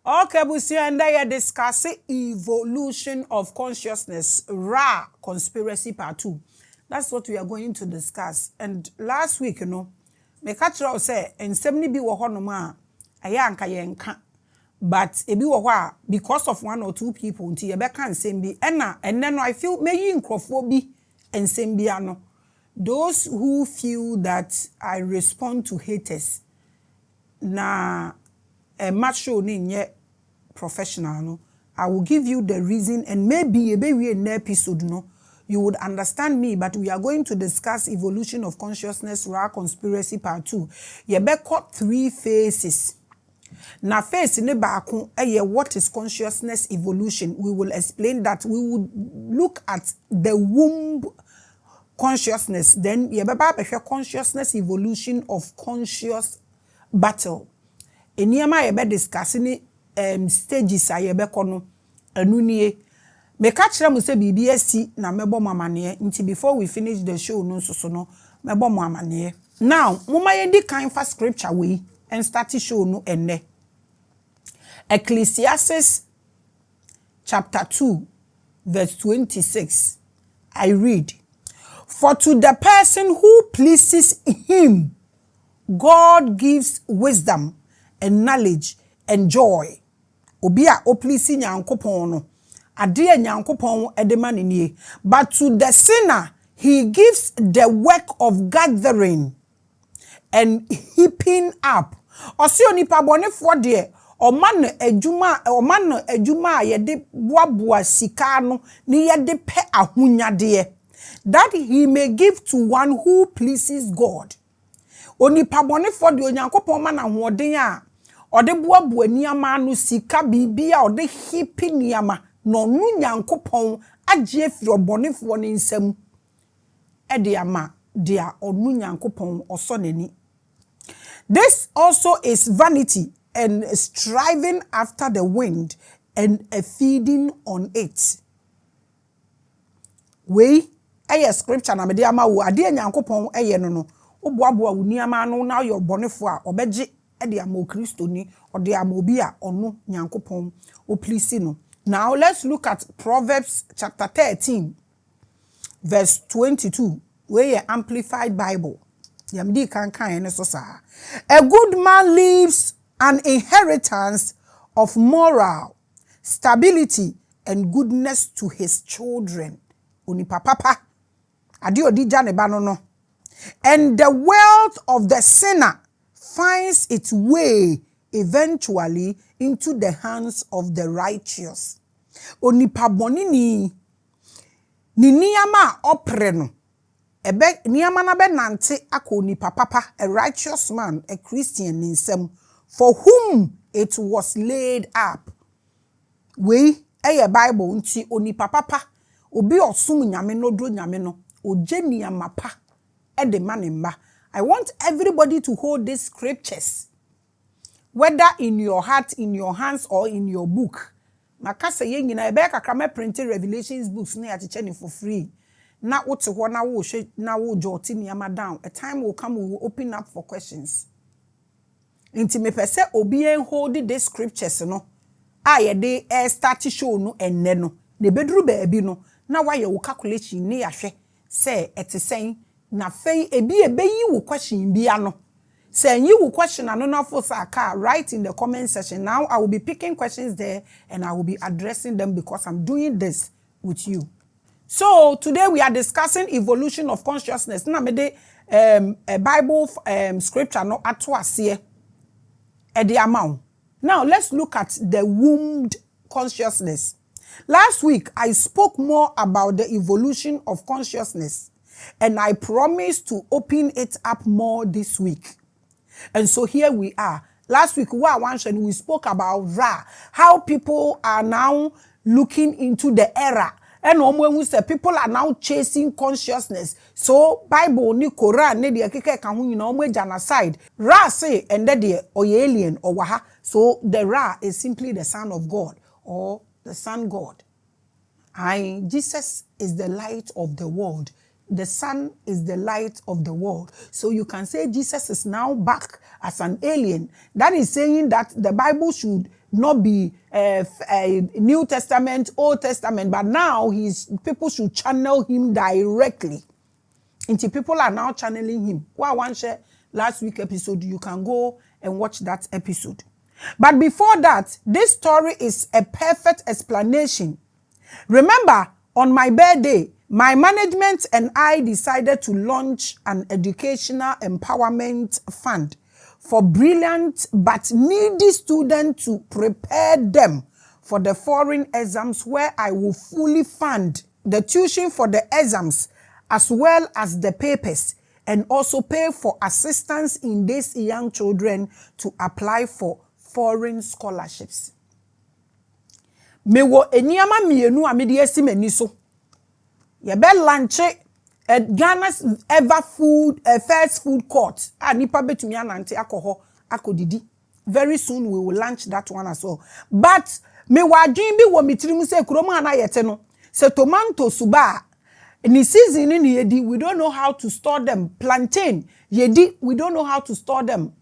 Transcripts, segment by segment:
Okay, Busia, and they are discussing evolution of consciousness, Ra conspiracy part 2. That's what we are going to discuss. And last week, me catch you say, and 70 be wahonoma, a yanka yenka. But ebi wo because of one or two people, until you can same be, and then I feel maybe in crofobia and same biano. Those who feel that I respond to haters, na a macho ni professional no, I will give you the reason, and maybe an episode no, you would understand me. But we are going to discuss evolution of consciousness, Ra conspiracy part 2. You be cut 3 phases. Na phase ne baako what is consciousness evolution. We will explain that. We would look at the womb consciousness, then you be consciousness evolution of conscious battle. Eniama you be discussing stages a yebe kono anu nie me ka kire mo se BBSC na mebo mamane nti before we finish the show no so no mebo mo amane. Now moma ye di kan fa scripture we and start show no enne Ecclesiastes chapter 2 verse 26. I read, for to the person who pleases him God gives wisdom and knowledge and joy. Obi a oplisi nyankopon no ade a nyankopon edema nie, but to the sinner he gives the work of gathering and heaping up. Osi onipa bonefo de o man ejuma ye de boaboa sika no ne ye de pe ahunyade, that he may give to one who pleases God. Onipa bonefo de onyankopon ma na hoden a ode boaboa niama no sika bibia ode hipi niama no nu nyankopon agye firi obonefo ne nsam ede ama dia onu nyankopon osonani. This also is vanity and striving after the wind and a feeding on it. We eye scripture na me de ama wo ade nyankopon eye no oboaboa wo niama no na your bonefo a obegye ede ama Kristo ni ode ama obi a onu nyankopon o please no. Now let's look at Proverbs chapter 13 verse 22, where you amplified Bible. Yamdi kan so sa. A good man leaves an inheritance of moral stability and goodness to his children. Onipa papa adi odi jane ba no. And the wealth of the sinner finds its way eventually into the hands of the righteous. Onipa bonini ni niyama opre no ebe niyama na be nante akọ onipa papa, a righteous man, a Christian in some, for whom it was laid up. We eye Bible nti onipa papa obi osum nyame no dro nyame no oje niyama pa e de manimba. I want everybody to hold these scriptures, whether in your heart, in your hands, or in your book. Makasa ye nyina ebe kakra me print Revelations books na ya teach for free. Na wote ho na wo hwe na wo joti niama down. A time will come, we will open up for questions. Inti me pese obi en hold the scriptures no. Aye de start show no enne no. Ne bedru baabi no na wa ye wo calculation ne ya hwe say etesen na fei ebi ebeyi wo question bia no. Say you will question another for Saka, write in the comment section. Now I will be picking questions there and I will be addressing them because I'm doing this with you. So today we are discussing evolution of consciousness. Na me de a Bible scripture no atwase e de amount. Now let's look at the wombed consciousness. Last week I spoke more about the evolution of consciousness and I promised to open it up more this week. And so here we are. Last week we spoke about Ra, how people are now looking into the era. And when we say people are now chasing consciousness. So Bible ni Quran ni de keke kan hu nyina omo genocide. Ra say and the or alien or waha. So the Ra is simply the son of God or the sun God. And Jesus is the light of the world. The sun is the light of the world. So you can say Jesus is now back as an alien. That is saying that the Bible should not be New Testament, Old Testament, but now people should channel him directly. Until people are now channeling him. One share last week episode, you can go and watch that episode. But before that, this story is a perfect explanation. Remember, on my birthday, my management and I decided to launch an educational empowerment fund for brilliant but needy students to prepare them for the foreign exams, where I will fully fund the tuition for the exams as well as the papers, and also pay for assistance in these young children to apply for foreign scholarships. Mewo eniama mienu amede asimani so. Ye be lunch at Ghana's ever food first food court. Nipa betumi anante akoho akodidi. Very soon we will launch that one as well. But me wadwin bi wo mitirimu se kurom ana yete no. Se tomato suba ni season ni yedi, we don't know how to store them. Plantain yedi, we don't know how to store them.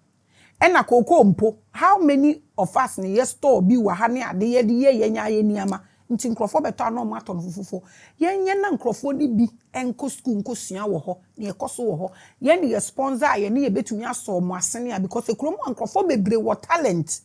Ena koko mpo, how many of us ni ye store bi wa ha ne ade ye de ye nya ye niama nti nkrofo beto ano ma to no fufufo ye na nkrofo ni bi enko school nko sua wo ho ne ekoso wo ho ye ne sponsor ye ne ye betumi aso mo asene a, because ekrom nkrofo bebre wo talent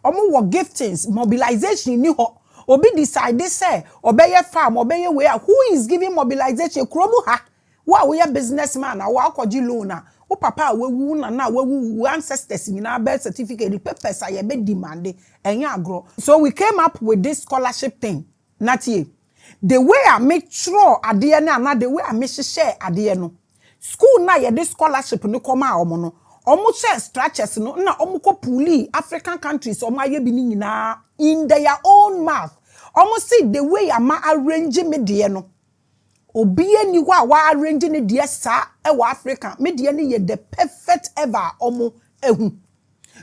omo wo giftings, mobilization ni ho. Obi decide say obeye farm obeye we, who is giving mobilization ekrom ha wa we businessman na wa akoji loan na o papa wewu na wewu ancestors nyina birth certificate, the papers are be demanded enya agro. So we came up with this scholarship thing. Natie, the way I make sure ade na the way I make share ade no school na ye this scholarship no come omo no omo share structures no na omo ko puli African countries omo aye bi ni nyina in their own mouth. Omo see the way ama arrange me de no obiye ni wa arrange ne de sa e wa Africa me de ni ye the perfect ever omo ehu,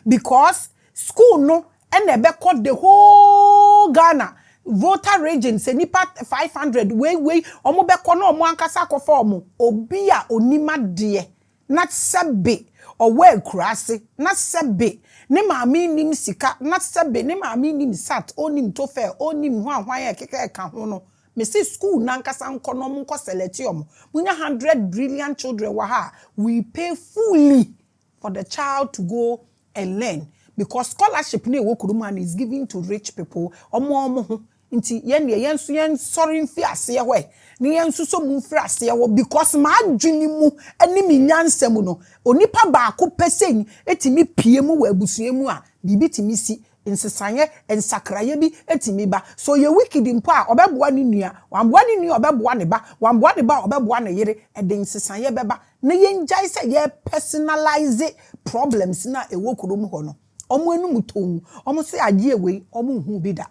because school no and ebe called the whole Ghana voter region se nipa 500 way omo be kono omo ankasa ko form obi a onima de na sebe owe kurase na sebe ne maame nim sika na sebe ne maame nim sat onim tofe onim hwan ya keke ka ho no. Me see school nankasa nkono mo nko seletium munya 100 brilliant children wa ha, we pay fully for the child to go and learn, because scholarship ne wo kuruman is given to rich people omo ho nti yen sorry mfi ase we ne yen so mu mfi ase wo, because ma adwini mu ani mi nyansam no onipa ba ko pesen etimi pie mu wa abusua mu a bibi timi si nsesanye ensakraye bi etimi ba. So ye wicked mpo a obeboa ni nua wamboa ni nua obeboa ne ba, wamboa ne ba obeboa ne yere ede nsesanye beba na ye njai se ye personalize problems na ewo kurom ho no omo enu muton omo se agye we omo hu bi da.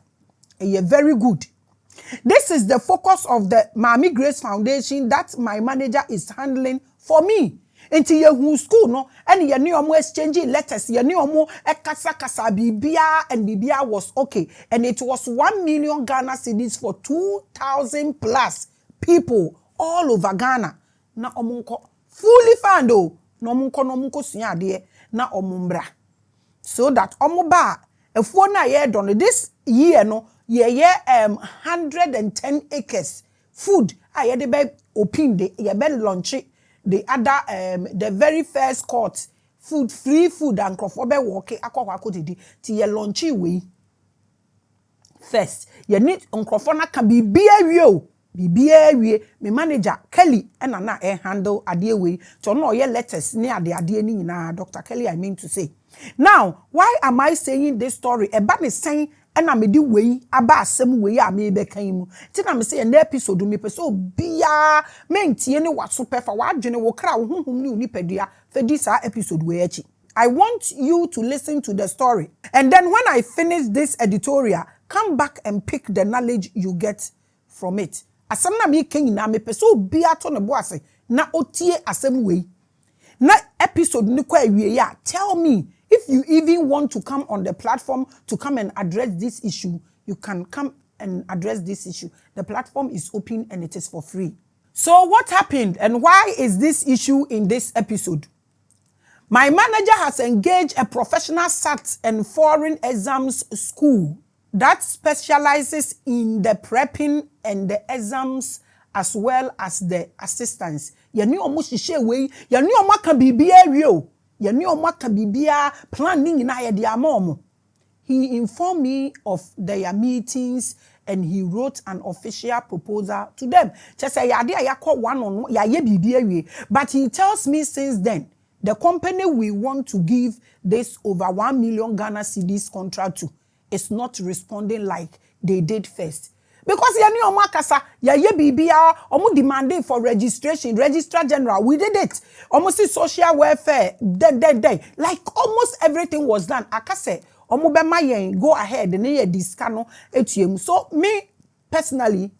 Very good. This is the focus of the Maame Grace Foundation that my manager is handling for me. Until you school no, and you knew omo exchanging letters, you knew omo kasa bibia, and bibia was okay, and it was 1 million Ghana cedis for 2,000 plus people all over Ghana. Na omunko fully fund no munko sunya de na omumbra, so that omuba efuo na ye don this year no ye 110 acres food aye de be open de ye be launch the other the very first court food, free food and crofo be work akwa didi ti ye launch we first ye need crofo na ka bibia wie me manager Kelly na handle ade we to no ye letters ni ade ni nyina Dr. Kelly, I mean to say. Now, why am I saying this story? Eba me saying ena me di wei aba asem wei a me be kan mu. Ti na me say na episode me pese obia me ntie ne waso pefa wadwene wo kra wo honhom ni onipadua fe di sa episode wei achi. I want you to listen to the story, and then when I finish this editorial, come back and pick the knowledge you get from it. Asem na me kan na me pese obia to ne bo ase na otie asem wei. Na episode ni kwa awie ya, tell me if you even want to come on the platform to come and address this issue. You can come and address this issue. The platform is open and it is for free. So what happened and why is this issue in this episode? My manager has engaged a professional SAT and foreign exams school that specializes in the prepping and the exams as well as the assistance. Yeni omo hihye we, yeni omo aka bibia wie o. Yeni omo aka bibia planning na ye de ama. He informed me of their meetings and he wrote an official proposal to them. Just say ya dey yakọ one on ya ye bibia wie. But he tells me since then the company we want to give this over 1 million Ghana cedis contract to is not responding like they did first. Because ya ni omo akasa, ya ye bibia, omo demanding for registration, registrar general, we did it. Omo see social welfare, then. Like almost everything was done. Akase, omo be mayen, go ahead, and ye discano ATM. So me, personally,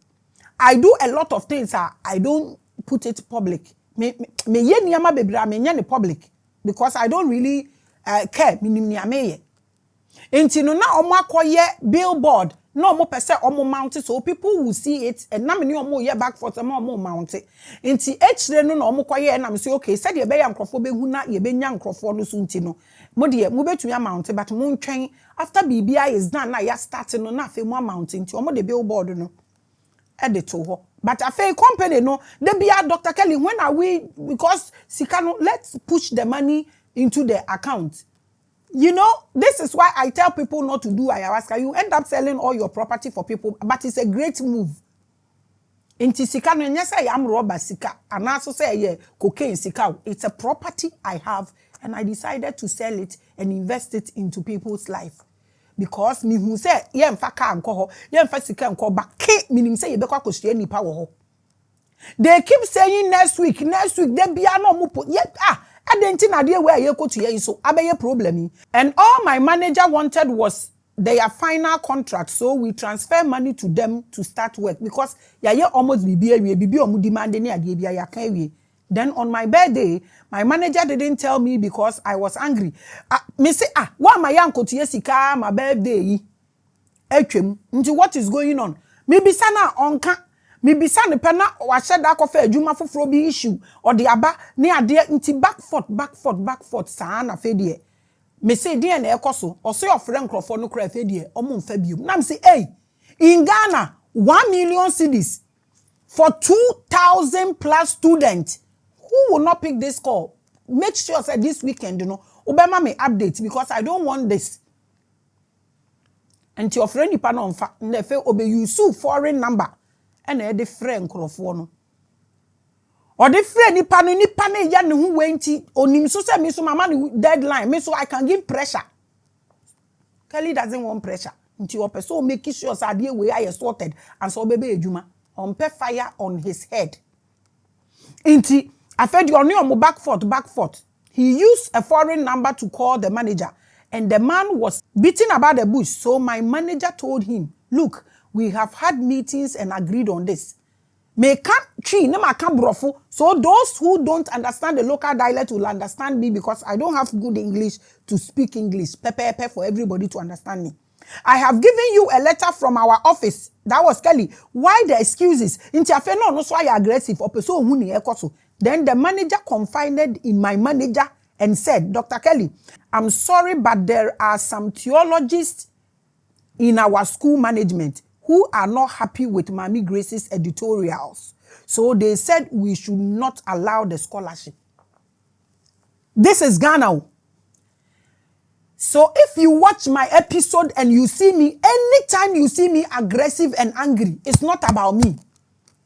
I do a lot of things, I don't put it public. Me ye niyama bebra, me nye ni public. Because I don't really care, minim niyame. Inti no na omo akoye billboard, no omo pese omo mount it, so people will see it, and na me ni omo ye back for some omo mount it. Inti echre no omo koye na me say okay, said ye be ya nkrofo be hu na ye be nya nkrofo no so nti no. Mo de mo betumi mount it, but mo ntwen after BBI is done na ya start no na fe mo mount nti omo de billboard no edit to ho. But a fair company no, they be a Dr. Kelly, when are we, because Sikano, let's push the money into the account. You know, this is why I tell people not to do ayahuasca. You end up selling all your property for people, but it's a great move. Inti Sikano, and yes, I am robber Sika, and also say, yeah, cocaine Sika. It's a property I have, and I decided to sell it and invest it into people's life. Because me who say ye mfa ka anko ho ye mfa sika anko ba ke minim say ye be kwa kwhye nipa wo ho. They keep saying next week they bia no mo ye adenti na de we ye kotu ye so abeye problem. And all my manager wanted was their final contract, so we transfer money to them to start work because ye almost bibi omu demand ni ade bia ya kan wie. Then on my birthday, my manager didn't tell me because I was angry. Me say, why my uncle to yesika my birthday? Etwem. Nti what is going on? Me bisa na onka. Me bisa ne pena wa sheda ko fa adwuma foforo bi issue or the aba ne ade nti back forth saa na fe de. Me say de na ekoso. Oso your friend crofo no kra fe de. Omo mfa biom. Na me say, hey, in Ghana, 1 million cedis for 2,000 plus students. Who will not pick this call? Make sure that this weekend, you know, Obama may update because I don't want this. And your friend nipa no mfa, nefe obe use foreign number. And the friend crofo or the friend nipa no ya ne hu wenti onim so say me so mama deadline me so I can give pressure. Kelly doesn't want pressure. Nti your person make sure say ade we are sorted and so bebe ejuma on pe fire on his head. Nti I fed your new back forth. He used a foreign number to call the manager, and the man was beating about the bush. So my manager told him, look, we have had meetings and agreed on this. So those who don't understand the local dialect will understand me because I don't have good English to speak English. Pepe for everybody to understand me. I have given you a letter from our office. That was Kelly. Why the excuses? No so I aggressive. Then the manager confided in my manager and said, Dr. Kelly, I'm sorry, but there are some theologists in our school management who are not happy with Maame Grace's editorials. So they said we should not allow the scholarship. This is Ghana. So if you watch my episode and you see me, anytime you see me aggressive and angry, it's not about me.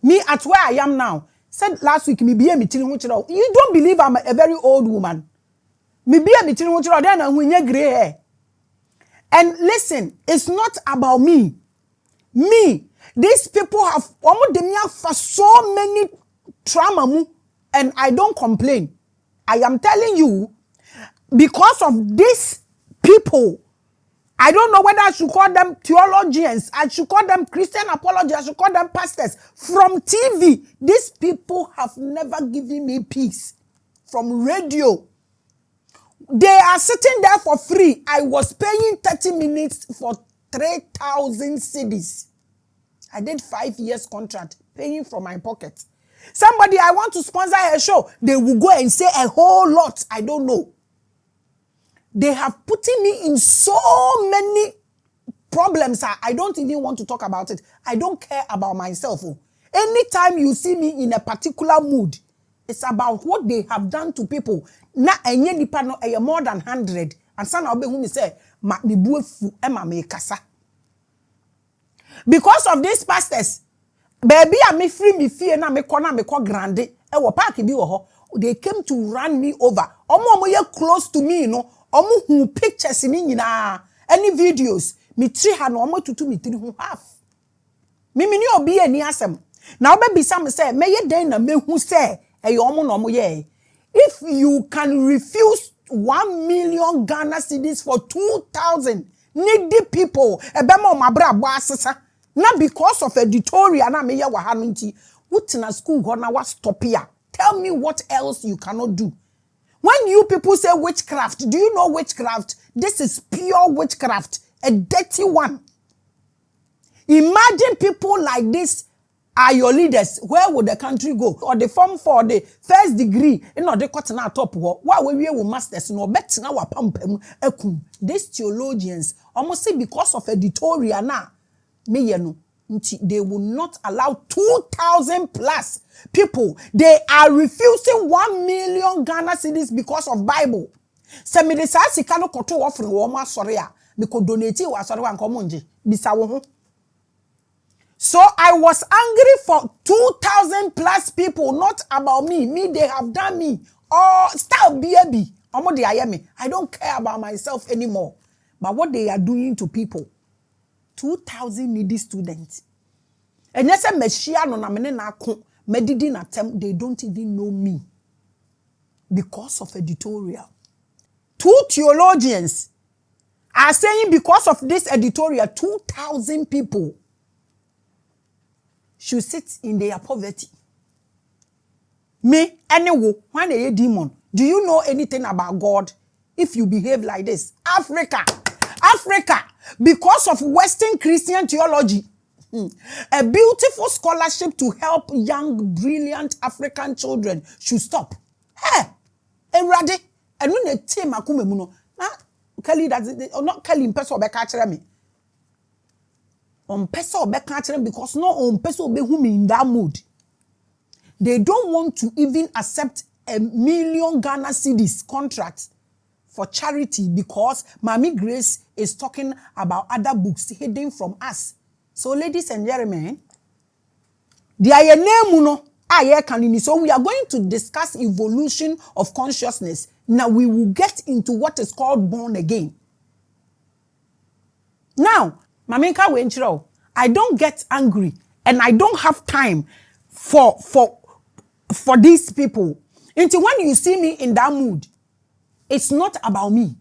Me at where I am now. Said last week, you don't believe I'm a very old woman. Then gray hair. And listen, it's not about me. Me, these people have for so many trauma, and I don't complain. I am telling you, because of this people, I don't know whether I should call them theologians, I should call them Christian apologists, I should call them pastors. From TV, these people have never given me peace. From radio, they are sitting there for free. I was paying 30 minutes for 3,000 cedis. I did 5 years contract, paying from my pocket. Somebody I want to sponsor a show, they will go and say a whole lot. I don't know. They have put me in so many problems. I don't even want to talk about it. I don't care about myself. Anytime you see me in a particular mood, it's about what they have done to people. Na enye nipa no more than 100. And son obe who me say, ma me buefu ema me kasa. Because of these pastors, baby a me free me fear na me ko grande. E wo park bi wo ho. They came to run me over. Omo ye close to me, no. Omo hu pictures ni nyina. Any videos. Me three ha no omo tutu me three hu half. Me ni obi ani asem. Na obe bisa me say, me ye den na me hu say, e omo no omo ye. If you can refuse 1 million Ghana cedis for 2,000 needy people, ebema mabra bo asesa. Not because of editorial na me ye wa ha no nti. Wutina school ho na wa stop here. Tell me what else you cannot do. When you people say witchcraft, do you know witchcraft? This is pure witchcraft, a dirty one. Imagine people like this are your leaders. Where would the country go? Or the form for the first degree, you know, they cut na top war. Why we will masters no bet na wa pampem ekum. These theologians almost say because of editorial na me yenu. They will not allow 2,000 plus people. They are refusing 1 million Ghana cedis because of Bible. Se me de sa sika no koto offering wo ma sore a me ko donate wa sore wa nko monje bisa wo ho. So I was angry for 2,000 plus people, not about me. Me, they have done me. Oh, stop baby. I don't care about myself anymore. But what they are doing to people. 2,000 needy students. And yes, a meshia no na mene na ko medidi na tem, they don't even know me because of editorial. 2 theologians are saying because of this editorial, 2,000 people should sit in their poverty. Me, anyway, when a demon, do you know anything about God if you behave like this? Africa, because of Western Christian theology, a beautiful scholarship to help young, brilliant African children should stop. Hey, Erade, and when a team akumemuno, na Kelly that or not Kelly in person be catch me. On person be catch because no on person be whom in that mood. They don't want to even accept 1 million Ghana cedis contract for charity because Mami Grace is talking about other books hidden from us. So, ladies and gentlemen, so we are going to discuss evolution of consciousness. Now we will get into what is called born again. Now, Maminka Wenchiro, I don't get angry and I don't have time for these people. Until when you see me in that mood, it's not about me.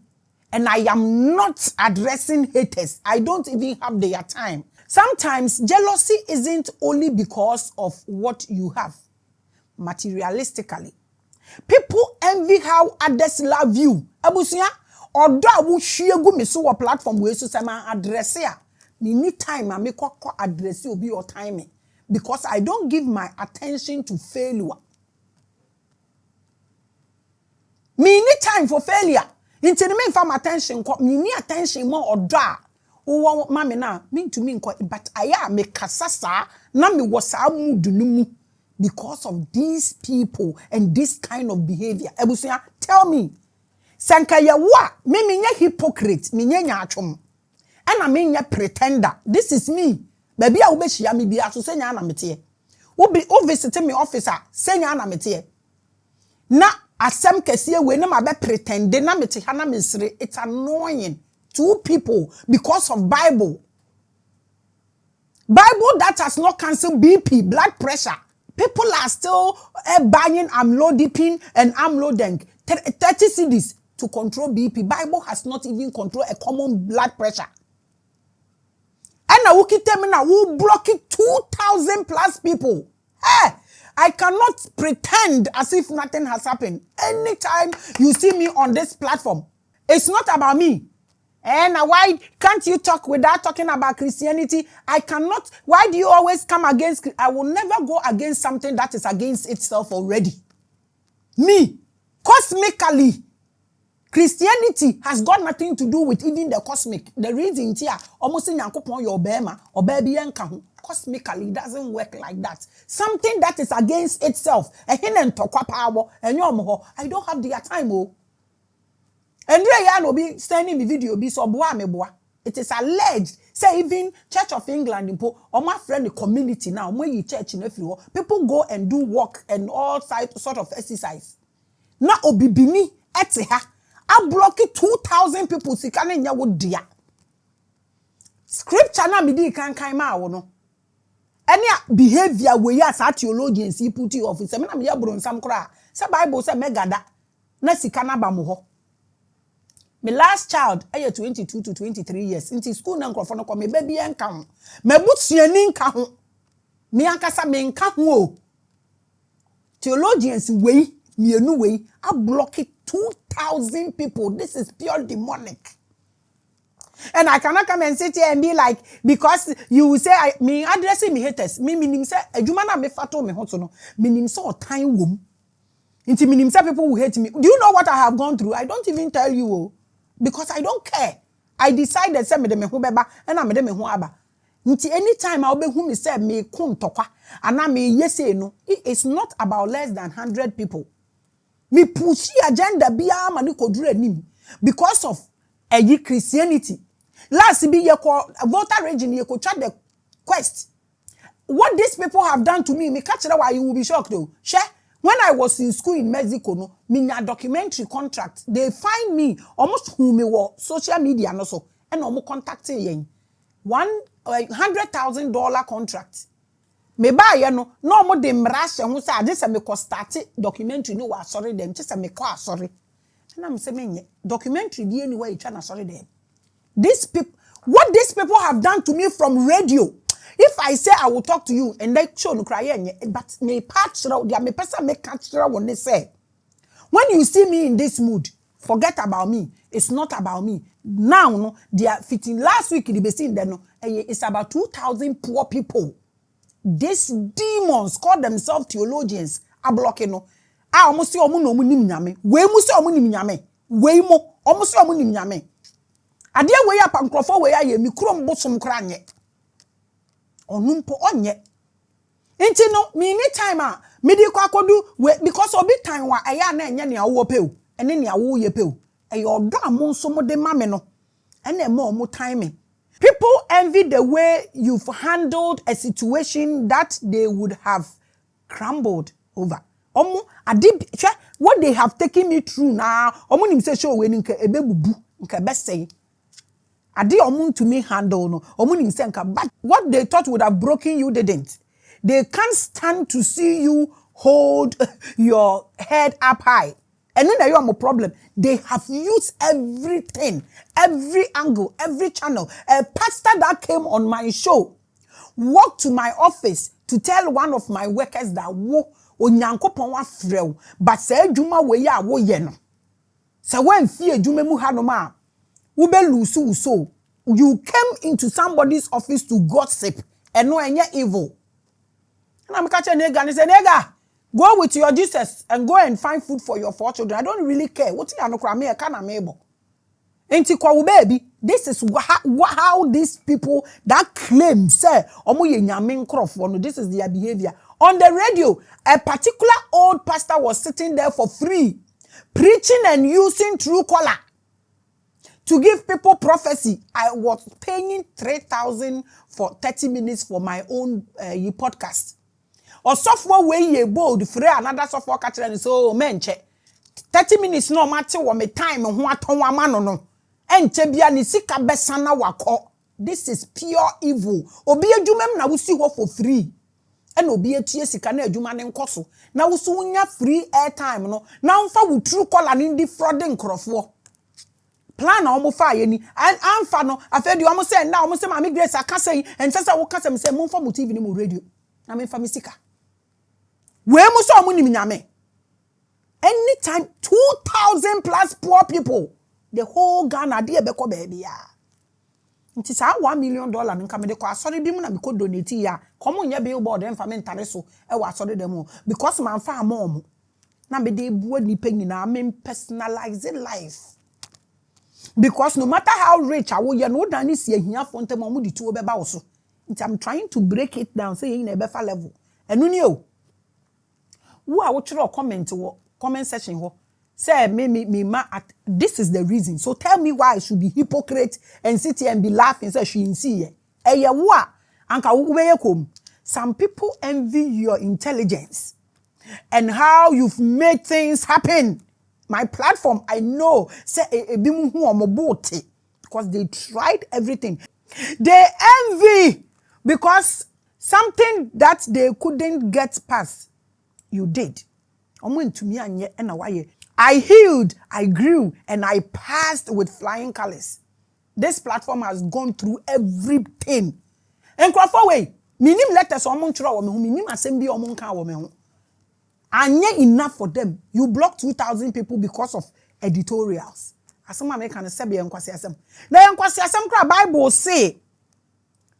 And I am not addressing haters. I don't even have their time. Sometimes jealousy isn't only because of what you have, materialistically. People envy how others love you. Abusia, odo awu hwiegu me so platform we so say ma address ya. Me need time I make address you be your timing because I don't give my attention to failure. Me need time for failure. Inti me fa my attention me need attention more odo Uwa mame na mean to me but aya me kasasa na me wasa mood numu because of these people and this kind of behavior. Ebusia, tell me, sanka ya wa me nye hypocrite, me nye atwom. Ana me nye pretender. This is me. Baby a ubeshia me bia so senya na mete. Wo visit me officer, senya na mete. Na asem kese we na mabe pretend na mete ha na mesre. It's annoying. 2 people because of Bible that has not cancelled BP, blood pressure. People are still buying amlodipine and amlodeng 30 cedis to control BP. Bible has not even controlled a common blood pressure. And now we block it 2,000 plus people. Hey, I cannot pretend as if nothing has happened. Anytime you see me on this platform, it's not about me. And why can't you talk without talking about Christianity? I cannot. Why do you always come against? I will never go against something that is against itself already. Me, cosmically, Christianity has got nothing to do with even the cosmic. The reason here, almost in Yankopon your bema or baby enka cosmically doesn't work like that. Something that is against itself. A hidden tokwa power and your I don't have the time. Oh. And there you be sending me video be so boa me boa. It is alleged, say even Church of England impo or my friend the community now, when you church in everywhere, people go and do work and all sort of exercise. Na obibini eteha. I block it 2,000 people. Si kane nya wo dia. Scripture na midi kan ma wo no. Any behavior we as a theologians he put you office. Me na me ya bronsam kra. Say Bible say megada. Na sika na ba mo ho. My last child, 22 to 23 years. Into school na nkrofo no ko me baby enka ho. Me butuani nka ho. Me ankasa me nka ho. Theologians we mienu we I block it 2,000 people. This is pure demonic. And I cannot come and sit here and be like, because you say me addressing me haters. Me minim say adwuma na me fato me hoto no. Minim say time wom. Inti minim say people will hate me. Do you know what I have gone through? I don't even tell you because I don't care. I decided say me de me ho beba and na me de me ho aba. Nti anytime I be who me say me kun tokwa and na me yese no. It's not about less than 100 people. Me push agenda biya mani kodure nim because of Christianity. Last be ye call voter region ye ko try the quest. What these people have done to me catch that why you will be shocked though. She when I was in school in Mexico no, me a documentary contract. They find me almost who me were social media no so and almost contacting yen. $100,000 contract. Me ba ye no mo de mrashe hu say ade se me ko start documentary no wa sorry dem che se me ko sorry na me se menye documentary bi anywhere you try na sorry dem these people what these people have done to me from radio. If I say I will talk to you and they show no cry but me patch dia me person me catch when they say when you see me in this mood forget about me. It's not about me now. No they are fitting last week the be seen there no it's about 2,000 poor people. These demons call themselves theologians are blocking no. Ah, almost see omu no omu nim nyame. We mu see omu nim nyame. We mo omu see omu nim nyame. Ade we ya pankrofo we ya ye mi krom bosom kra nye. Onumpo onye. Enti no me ni time a me di kwa kodu we because obi time wa eya na enye ne awo pe o. Ene ne awo ye pe o. E odo amon so mo de mame no. Ene mo omu timing. People envy the way you've handled a situation that they would have crumbled over. What they have taken me through now, omu nim say show we nka ebebubu nka besey. Ade omu to me handle no. Omu nim say nka but what they thought would have broken you didn't. They can't stand to see you hold your head up high. And then you have a problem. They have used everything, every angle, every channel. A pastor that came on my show walked to my office to tell one of my workers that wo onyankopon wa frɛw but say adwuma we ya wo ye no. Say when fie adwuma mu ha no ma wo be lose so. You came into somebody's office to gossip and no enye evil. And I'm catching nega and say nega go with your Jesus and go and find food for your 4 children. I don't really care. What you know, me can able. Enti kwa baby. This is how these people that claim say omo ye nyame nkrofo no. This is their behavior. On the radio, a particular old pastor was sitting there for free, preaching and using true color to give people prophecy. I was paying 3,000 for 30 minutes for my own podcast. Or software way ye bold free another software catcher and so menche 30 minutes no matter what me time and what on no and tebia ni sika besana wako. This is pure evil. Obi adwumam na wusi wo for free and obi atie sika na adwuma ne nkoso na wusu nya free airtime no na mfa wo true caller ni di frauding krofo plan na omo fa ye ni amfa no afedi omo say na omo say Maame Grace akasa yi and say wo kasa me say mo mfa mo TV ni mo radio na me mfa me sika. We must so many nyame. Anytime 2,000 plus poor people, the whole Ghana dey beko baby ya. Nti sa $1 million nka me de kwa sorry bi mu na me ko donate ya. Komo nya billboard en fa me ntare so e wa sorry dem because man fa am na me dey buo nipa nyina me personalize life. Because no matter how rich I will, you know, that is here for them, I'm trying to break it down, say in a better level. And you know, who I watch your comment section, say this is the reason. So tell me why I should be hypocrite and sit here and be laughing, say she in see. Some people envy your intelligence and how you've made things happen. My platform, I know, say because they tried everything. They envy because something that they couldn't get past, you did. I healed, I grew, and I passed with flying colors. This platform has gone through everything. And Crawford way, minim letters or montra or minim assembly or monka or me. And yet enough for them. You blocked 2,000 people because of editorials. As some American say be enkwasiasem. Na enkwasiasem kra Bible say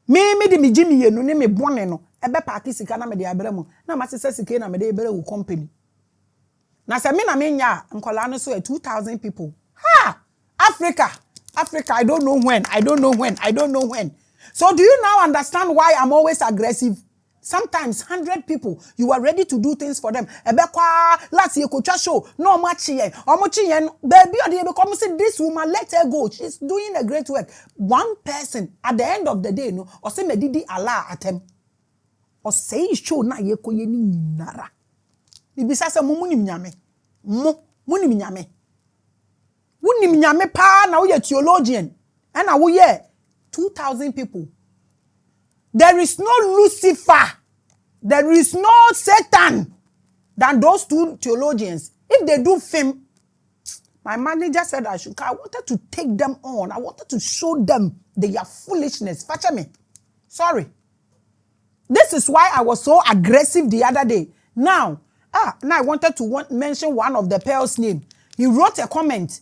me di me Jimmy ye no ne me bone no ebe party sika na me de abremu na ma sese sika na me de ebere wo company. Na se me na me nya nkola no so 2,000 people. Ha! Africa, I don't know when. So do you now understand why I'm always aggressive? Sometimes 100 people, you are ready to do things for them. Ebekwa, last year coach show, no much here. Baby, come see this woman, let her go. She's doing a great work. One person at the end of the day, no, or say me didi Allah at him. Or say show na ye ko ye ni nara. Ibisa se muni mnyame. Muni mnyame. Muni mnyame pa na we theologian. And na we 2,000 people. There is no Lucifer. There is no Satan than those two theologians. If they do film, my manager said I wanted to take them on. I wanted to show them their foolishness. Fetch me. Sorry. This is why I was so aggressive the other day. Now I wanted to mention one of the pearls' name. He wrote a comment.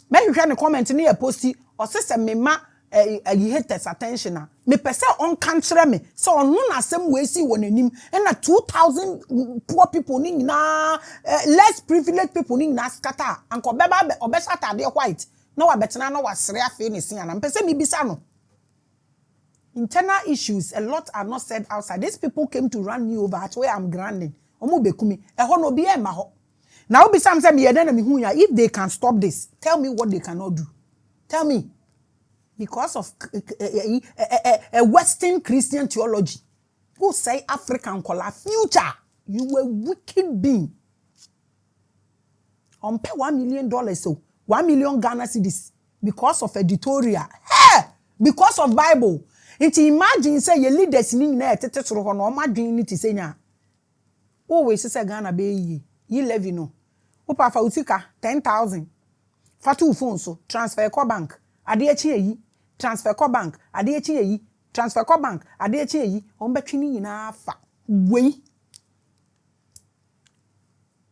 Maybe you can comment in a posty or sister Mema. You hate this attention. Me pese on cancer me. So on no na same way see one him. And 2,000 poor people ni na less privileged people ni na scatter. Anko beba obesata de white. No wa betina no wa sere afi ni sin ana. Pese me bisa no. Internal issues, a lot are not said outside. These people came to run me over at where I'm grounded. Omo bekumi. E ho no bi e ma ho. Now bisa am say me yede na me hu ya if they can stop this. Tell me what they cannot do. Tell me. Because of a Western Christian theology, who say African color future, you a wicked being. On pay $1 million, so 1 million Ghana cedis because of editorial. Hey, because of Bible. And imagine say your leaders in there tete soro ho no ma dwen ni ti senya. O we say Ghana be yi levy no. O pa fa utika 10,000. Fa two phones so transfer ko bank. Ade echi eyi transfer ko bank ade echi eyi transfer ko bank ade echi eyi on betwi ni nyina fa wei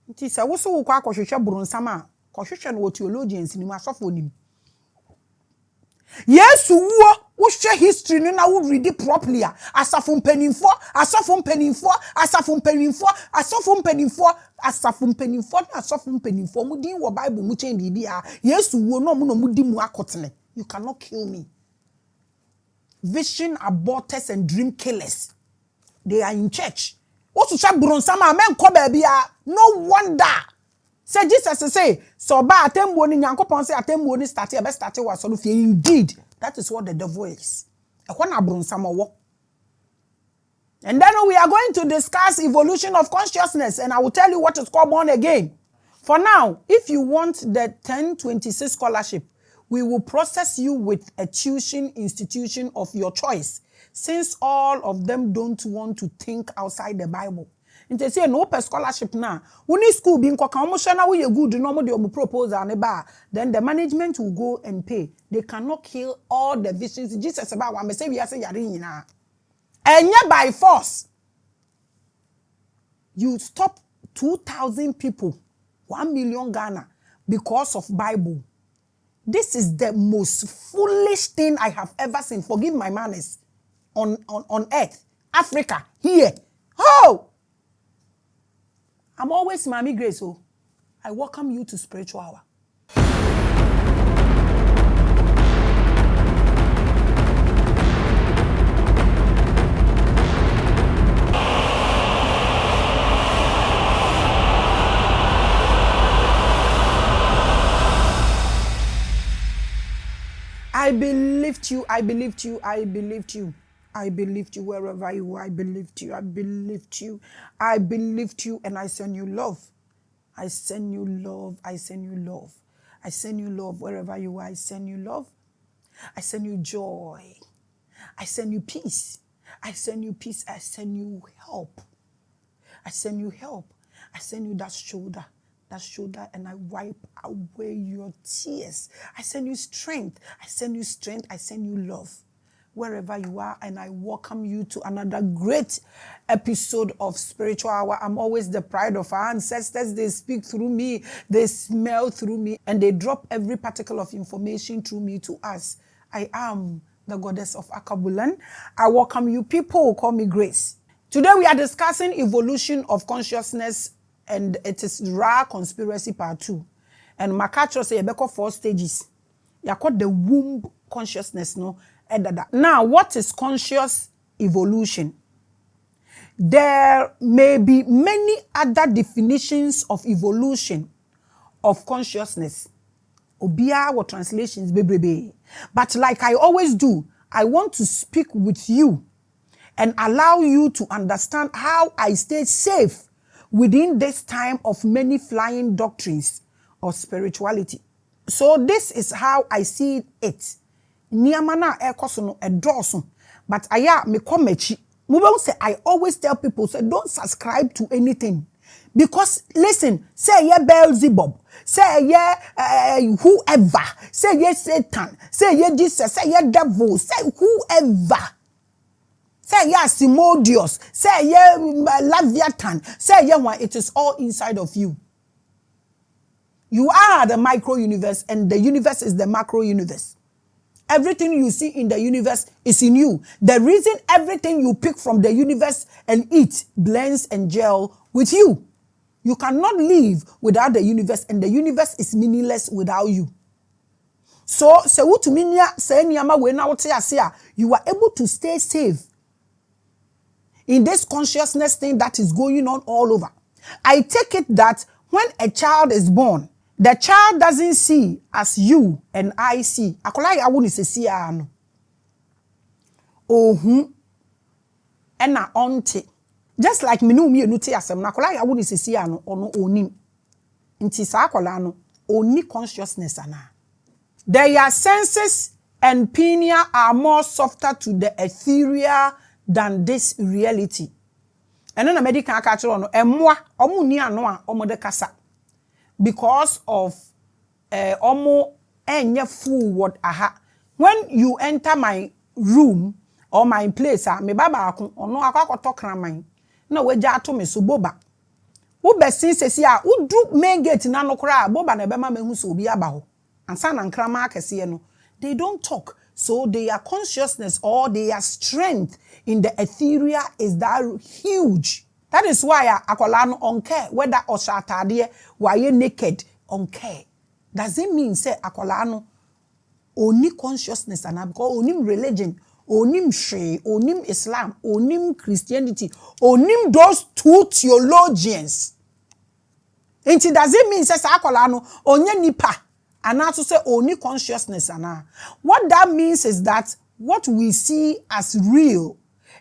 nti se wo so wo kwa akohwehwe bronsam a kohwehwe no theologians ni asofo nim Yesu wo hwe history no na wo read it properly asafo mpanimfo mu din wo Bible mu chen bibia Yesu wo no mu di mu akotene. You cannot kill me. Vision aborters and dream killers. They are in church. What to say bronsama men ko baby no wonder. Say Jesus say so ba atembo ni Nyankopon say atembo ni start e be start wa so fie indeed. That is what the devil is. E kwa na bronsama wo. And then we are going to discuss evolution of consciousness and I will tell you what is called born again. For now, if you want the 1026 scholarship, we will process you with a tuition institution of your choice, since all of them don't want to think outside the Bible. Inte say no per scholarship na. Uni school bin kwa omo na we good no mo de omo proposal ne ba. Then the management will go and pay. They cannot kill all the visions. Jesus about one say we are say yare nyina. Enye by force. You stop 2,000 people, 1 million Ghana because of Bible. This is the most foolish thing I have ever seen. Forgive my manners. On earth. Africa. Here. Oh! I'm always Maame, Grace. I welcome you to Spiritual Hour. I believed you. I believed you. I believed you. I believed you wherever you are. I believed you. I believed you. I believed you, and I send you love. I send you love. I send you love. I send you love wherever you are. I send you love. I send you joy. I send you peace. I send you peace. I send you help. I send you help. I send you that shoulder, and I wipe away your tears. I send you strength. I send you strength. I send you love. Wherever you are, and I welcome you to another great episode of Spiritual Hour. I'm always the pride of our ancestors. They speak through me, they smell through me, and they drop every particle of information through me to us. I am the goddess of Akabulan. I welcome you. People call me Grace. Today we are discussing evolution of consciousness, and it is Ra Conspiracy Part 2. And Makacho say you 4 stages. You call the womb consciousness, no? Now, what is conscious evolution? There may be many other definitions of evolution of consciousness. Obia or translations, baby. But like I always do, I want to speak with you and allow you to understand how I stay safe within this time of many flying doctrines of spirituality. So this is how I see it. Niamana ekoso no but aya me komechi. Say I always tell people, say don't subscribe to anything, because listen, say ye Beelzebub, say ye whoever, say ye Satan, say ye Jesus, say ye devil, say whoever, say ye Simodius, say ye Leviathan, say ye one. It is all inside of you. You are the micro universe, and the universe is the macro universe. Everything you see in the universe is in you. The reason everything you pick from the universe and eat blends and gel with you. You cannot live without the universe, and the universe is meaningless without you. So, you are able to stay safe in this consciousness thing that is going on all over. I take it that when a child is born, the child doesn't see as you and I see. Akola ya woni sesi ano. Ohun ena onte. Just like minu mi enu te asem na akola ya woni sesi ano ono onim. Nti sa akola no oni consciousness ana. Their senses and pineal are more softer to the ethereal than this reality. Eno na medical aka kire no emmoa omo ni ano a omo de kasa. Because of omo enye forward aha. When you enter my room or my place, me baba akon ono akwakoto kraman na waja ato me so boba. Wo besin sesi a udu main gate na no kra boba na be ma mehu so obi aba ho. Ansa na nkrama akese no. They don't talk. So their consciousness or their strength in the ethereal is that huge. That is why akola no onke whether oshatade waye naked onke. Does it mean say akola no oni consciousness and because onim religion, onim she, onim Islam, onim Christianity, onim those two theologians. And does it mean say akola no onye nipa and also say oni consciousness and what that means is that what we see as real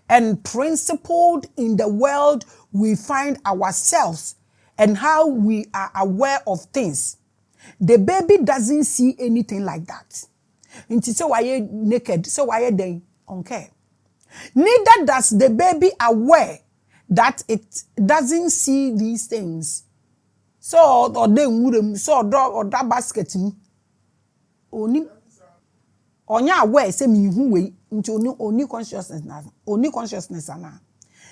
and principled in the world we find ourselves and how we are aware of things. The baby doesn't see anything like that. Inti say why naked, say why they okay. Neither does the baby aware that it doesn't see these things. So or they would so or that basket only onya aware say me hu we into only consciousness ana.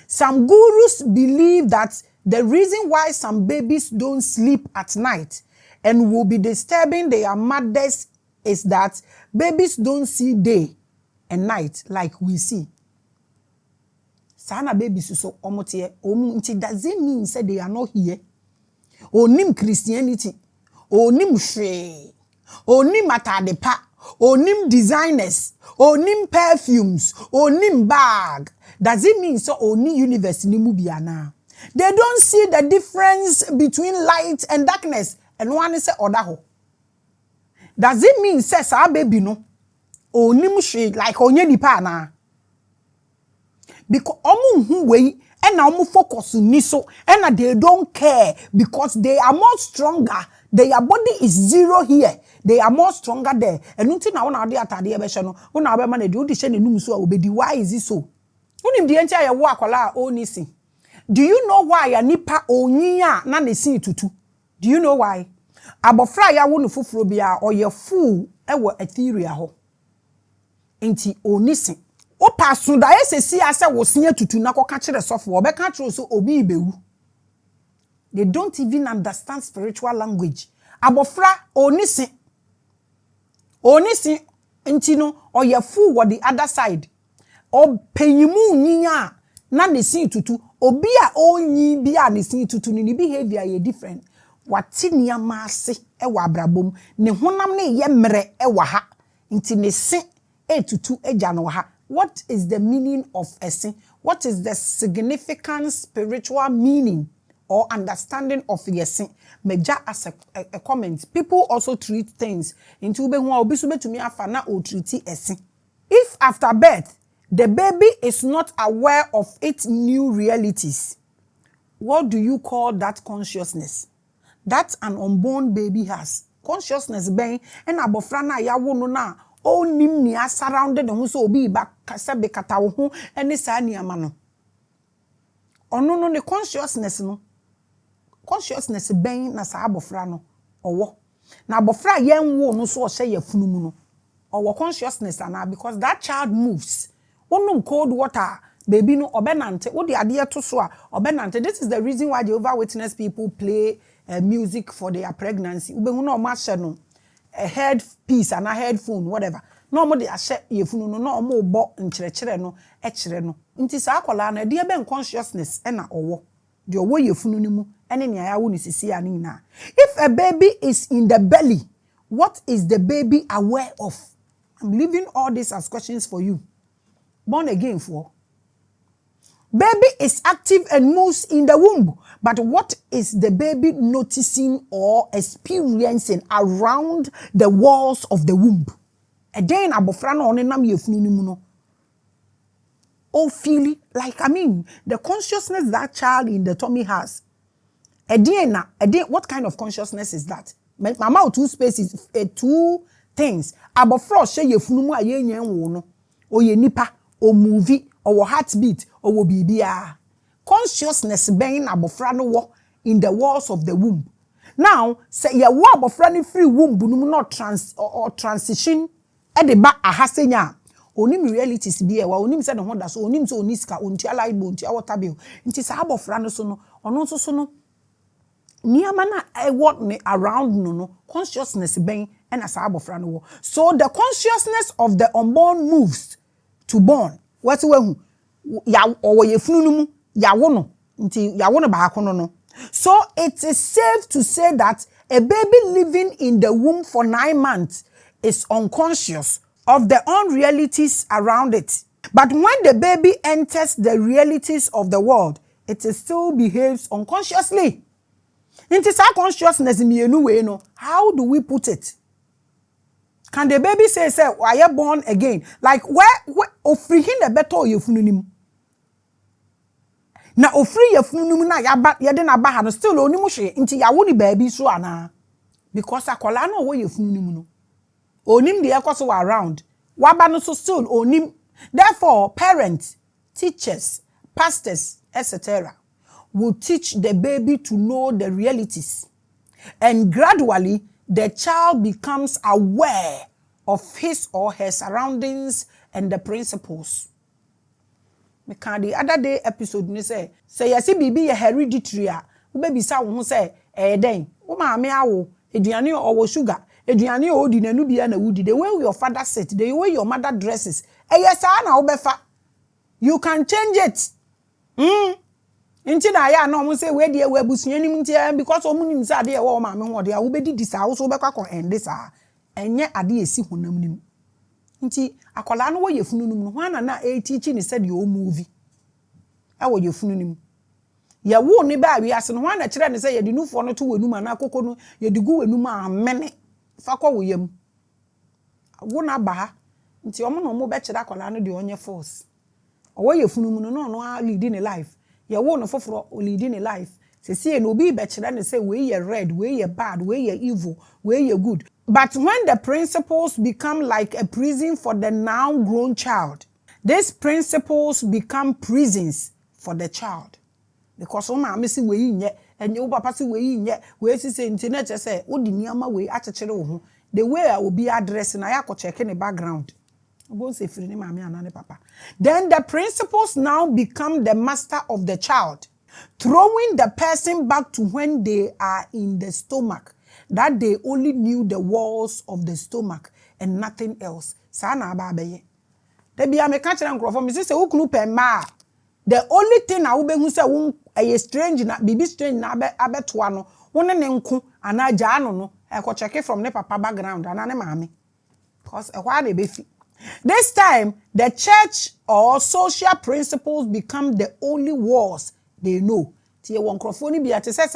Some gurus believe that the reason why some babies don't sleep at night and will be disturbing their mothers is that babies don't see day and night like we see. Sana babies so omotie omu does it mean say they are not here? Onim Christianity, onim shre, onim atadepa, onim designers, onim perfumes, onim bag. Does it mean so only universe ni mubiana? They don't see the difference between light and darkness, and one is odaho. Does it mean says our baby no? onim hwe like onye nipa na because who way and now focus ni so and they don't care because they are more stronger. Their body is zero here. They are more stronger there. And until now, when I do atade be no, when I be man do the shene num so obedi. Why is it so? Unim the entire work ola onisi. Do you know why a nipa onyiya na ne sin tutu? Do you know why? Abofra ya wo no foforo bia oye fool ewo etheria ho. Enti onisi. O paso da esesi ase wo sin tutu na koka kire sofo obeka kire so obi ibewu. They don't even understand spiritual language. Abofra onisi enti no oye fool what the other side. O penyimu nyinya na ne sin tutu obi a onyi bia ne sin tutu ni behavior ye different. Wati niyama ase ewa abrabom ne honam ne ye mere ewa ha nti ne sin tutu eja no ha. What is the meaning of a sin? What is the significant spiritual meaning or understanding of your sin? Meja as a comment. People also treat things into be who obi so betumi afa na o treat a sin. If after birth the baby is not aware of its new realities, what do you call that consciousness? That an unborn baby has. Consciousness ben and abofra na ya wo no na o nim ni surrounded the so obi ba kasa be kata wo ho ene sa niama no. Ono no ne consciousness no. Consciousness ben na sa abofra no owo. Na abofra yen wo no so o hye yafunu mu no. Owo consciousness ana because that child moves. Onum cold water baby no obenante wo de ade to so a obenante. This is the reason why Jehovah Witness people play music for their pregnancy. Ube hu no ma hye no a headpiece and a headphone whatever. No mo de ahye yefunu no no mo bo nkyerɛkyerɛ no ɛkyerɛ no. Nti sa akola na de be consciousness na owo. De owo yefunu ni mu ene ne ya wo ni sisi ya na. If a baby is in the belly, what is the baby aware of? I'm leaving all this as questions for you. Born again for. Baby is active and moves in the womb. But what is the baby noticing or experiencing around the walls of the womb? Again, abofra no onenam yefunu ni mu no. Oh, feel like, I mean, the consciousness that child in the tummy has. Again, what kind of consciousness is that? Mama two spaces, two things. Abofra she yefunu mu aye nyen wo no. O ye nipa, o movie, or heartbeat, or bibia. Consciousness being abofra no wo in the walls of the womb. Now, say ya wo abofra ni free womb no not transition e de ba ahasenya. Onim realities bi e wa onim se ne ho da so onim se oniska ontia light bo ontia water bill. Nti sa abofra no so no ono so no niama na what me around no consciousness ben and as abofra no wo. So the consciousness of the unborn moves to born. What we ya owo yefunu mu ya wo no nti ya wo no ba akono no. So it is safe to say that a baby living in the womb for 9 months is unconscious of the unrealities around it. But when the baby enters the realities of the world, it still behaves unconsciously. Into that consciousness no. How do we put it? Can the baby say, why are born again? Like where ofri hin the better you fununim. Na ofri ye fununim na ya de na ba no still onimu hwe nti ya wo ni baby so ana. Because akola no wo ye fununim no. Onim the ekoso around. Waba no so still onim. Therefore, parents, teachers, pastors, etc. will teach the baby to know the realities. And gradually, the child becomes aware of his or her surroundings and the principles. Me can the other day episode ni say yesi bibi ye hereditary a baby sa wo say den wo maame awo eduane owo sugar eduane o di nanu bia na wudi the way your father sit the way your mother dresses yes na wo befa you can change it nti na ya na omo say we de we abusuani mu nti because omo nim say ade e wo maame ho de a wo bedi di sa wo so be kwakọ ende sa enye ade esi honam nim nti akola no wo yefunu nim no hwana na teach ni said your movie e wo yefunu nim ya wo ni ba wi ase no hwana kire ni say ye di nufo no to wenum na akoko no ye di gu wenum amene fa kwa wo yam wo na ba ha nti omo no mo be kire akola no de onye force owo ye funum no leading a life ye wo no foforo leading a life se see no be kire ne say we ye red we ye bad we ye evil we ye good. But when the principles become like a prison for the now grown child, these principles become prisons for the child. Because o ma me si we nye enye wo papa si we nye we si say internet say wo di niama we akekere wo ho the way I will be addressing na ya ko check in the background obo se firi ni maame ana ne papa. Then the principles now become the master of the child, throwing the person back to when they are in the stomach, that they only knew the walls of the stomach and nothing else. Sa na aba abaye de bia me ka kire nkrofo me se wo kunu pe ma the only thing I will be who say a strange na bibi strange na abetoa no won ne nko ana gya no e ko check from ne papa background ana ne maame because e why they be fi. This time the church or social principles become the only walls they know. Tie won krofo ni bia te say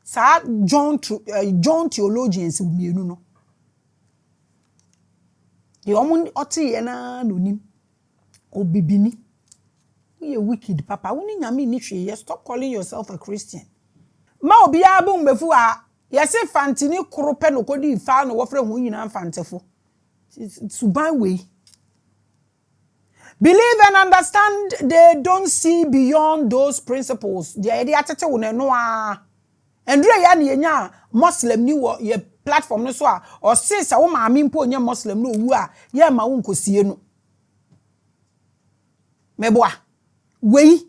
sa John theologians mienu no the omun oti ye na no nim obibini. You wicked papa woni nyame ni hwe stop calling yourself a Christian. Ma obi abu mbefu a yese fantini korope no kodi fa no wofre hu nyina fantefo suban we. Believe and understand they don't see beyond those principles. They atete wo no a endure ya na nya Muslim ni wo ye platform no so a or since a wo maame mpo nya Muslim no wu a ye ma wo nkosie no meboa we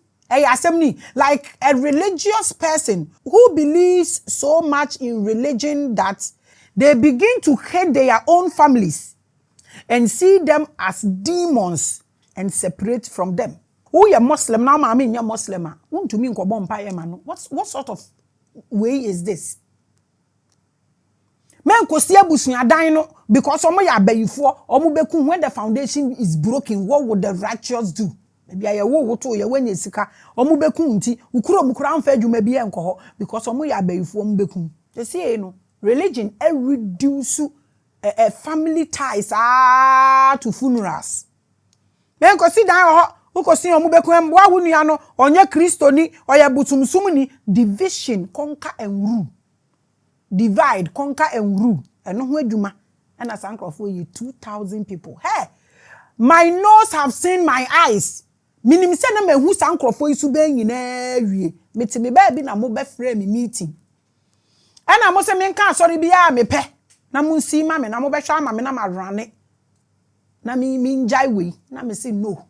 like a religious person who believes so much in religion that they begin to hate their own families and see them as demons and separate from them. Who you Muslim now, I mean you're Muslim. Want to mean man? What sort of way is this? Men ko see abusunya dan no because omo ya bayifo omo beku when the foundation is broken, what would the righteous do? Bia ye wo to ye wanya sika omo beku nti ukuro mukura amfa adwuma bi enko ho because omo ya bayifo omo beku. They say no religion reduce family ties to funerals. Men ko si dan ho uko si omo beku emboa wunua no onye kristoni oya butumsum ni division conquer and rule. Divide, conquer and rule. And no adwuma and as ankrofo ye 2,000 people. Hey, my nose have seen my eyes. Minim se na mehu sankrofo isu be nyina wie. Meti me ba bi na mo be frame me meeting. Ana mo se me kan sorry bia me pe. Na mo nsi ma me na mo be hwa ma me na ma rane. Na mi njai we na me say no.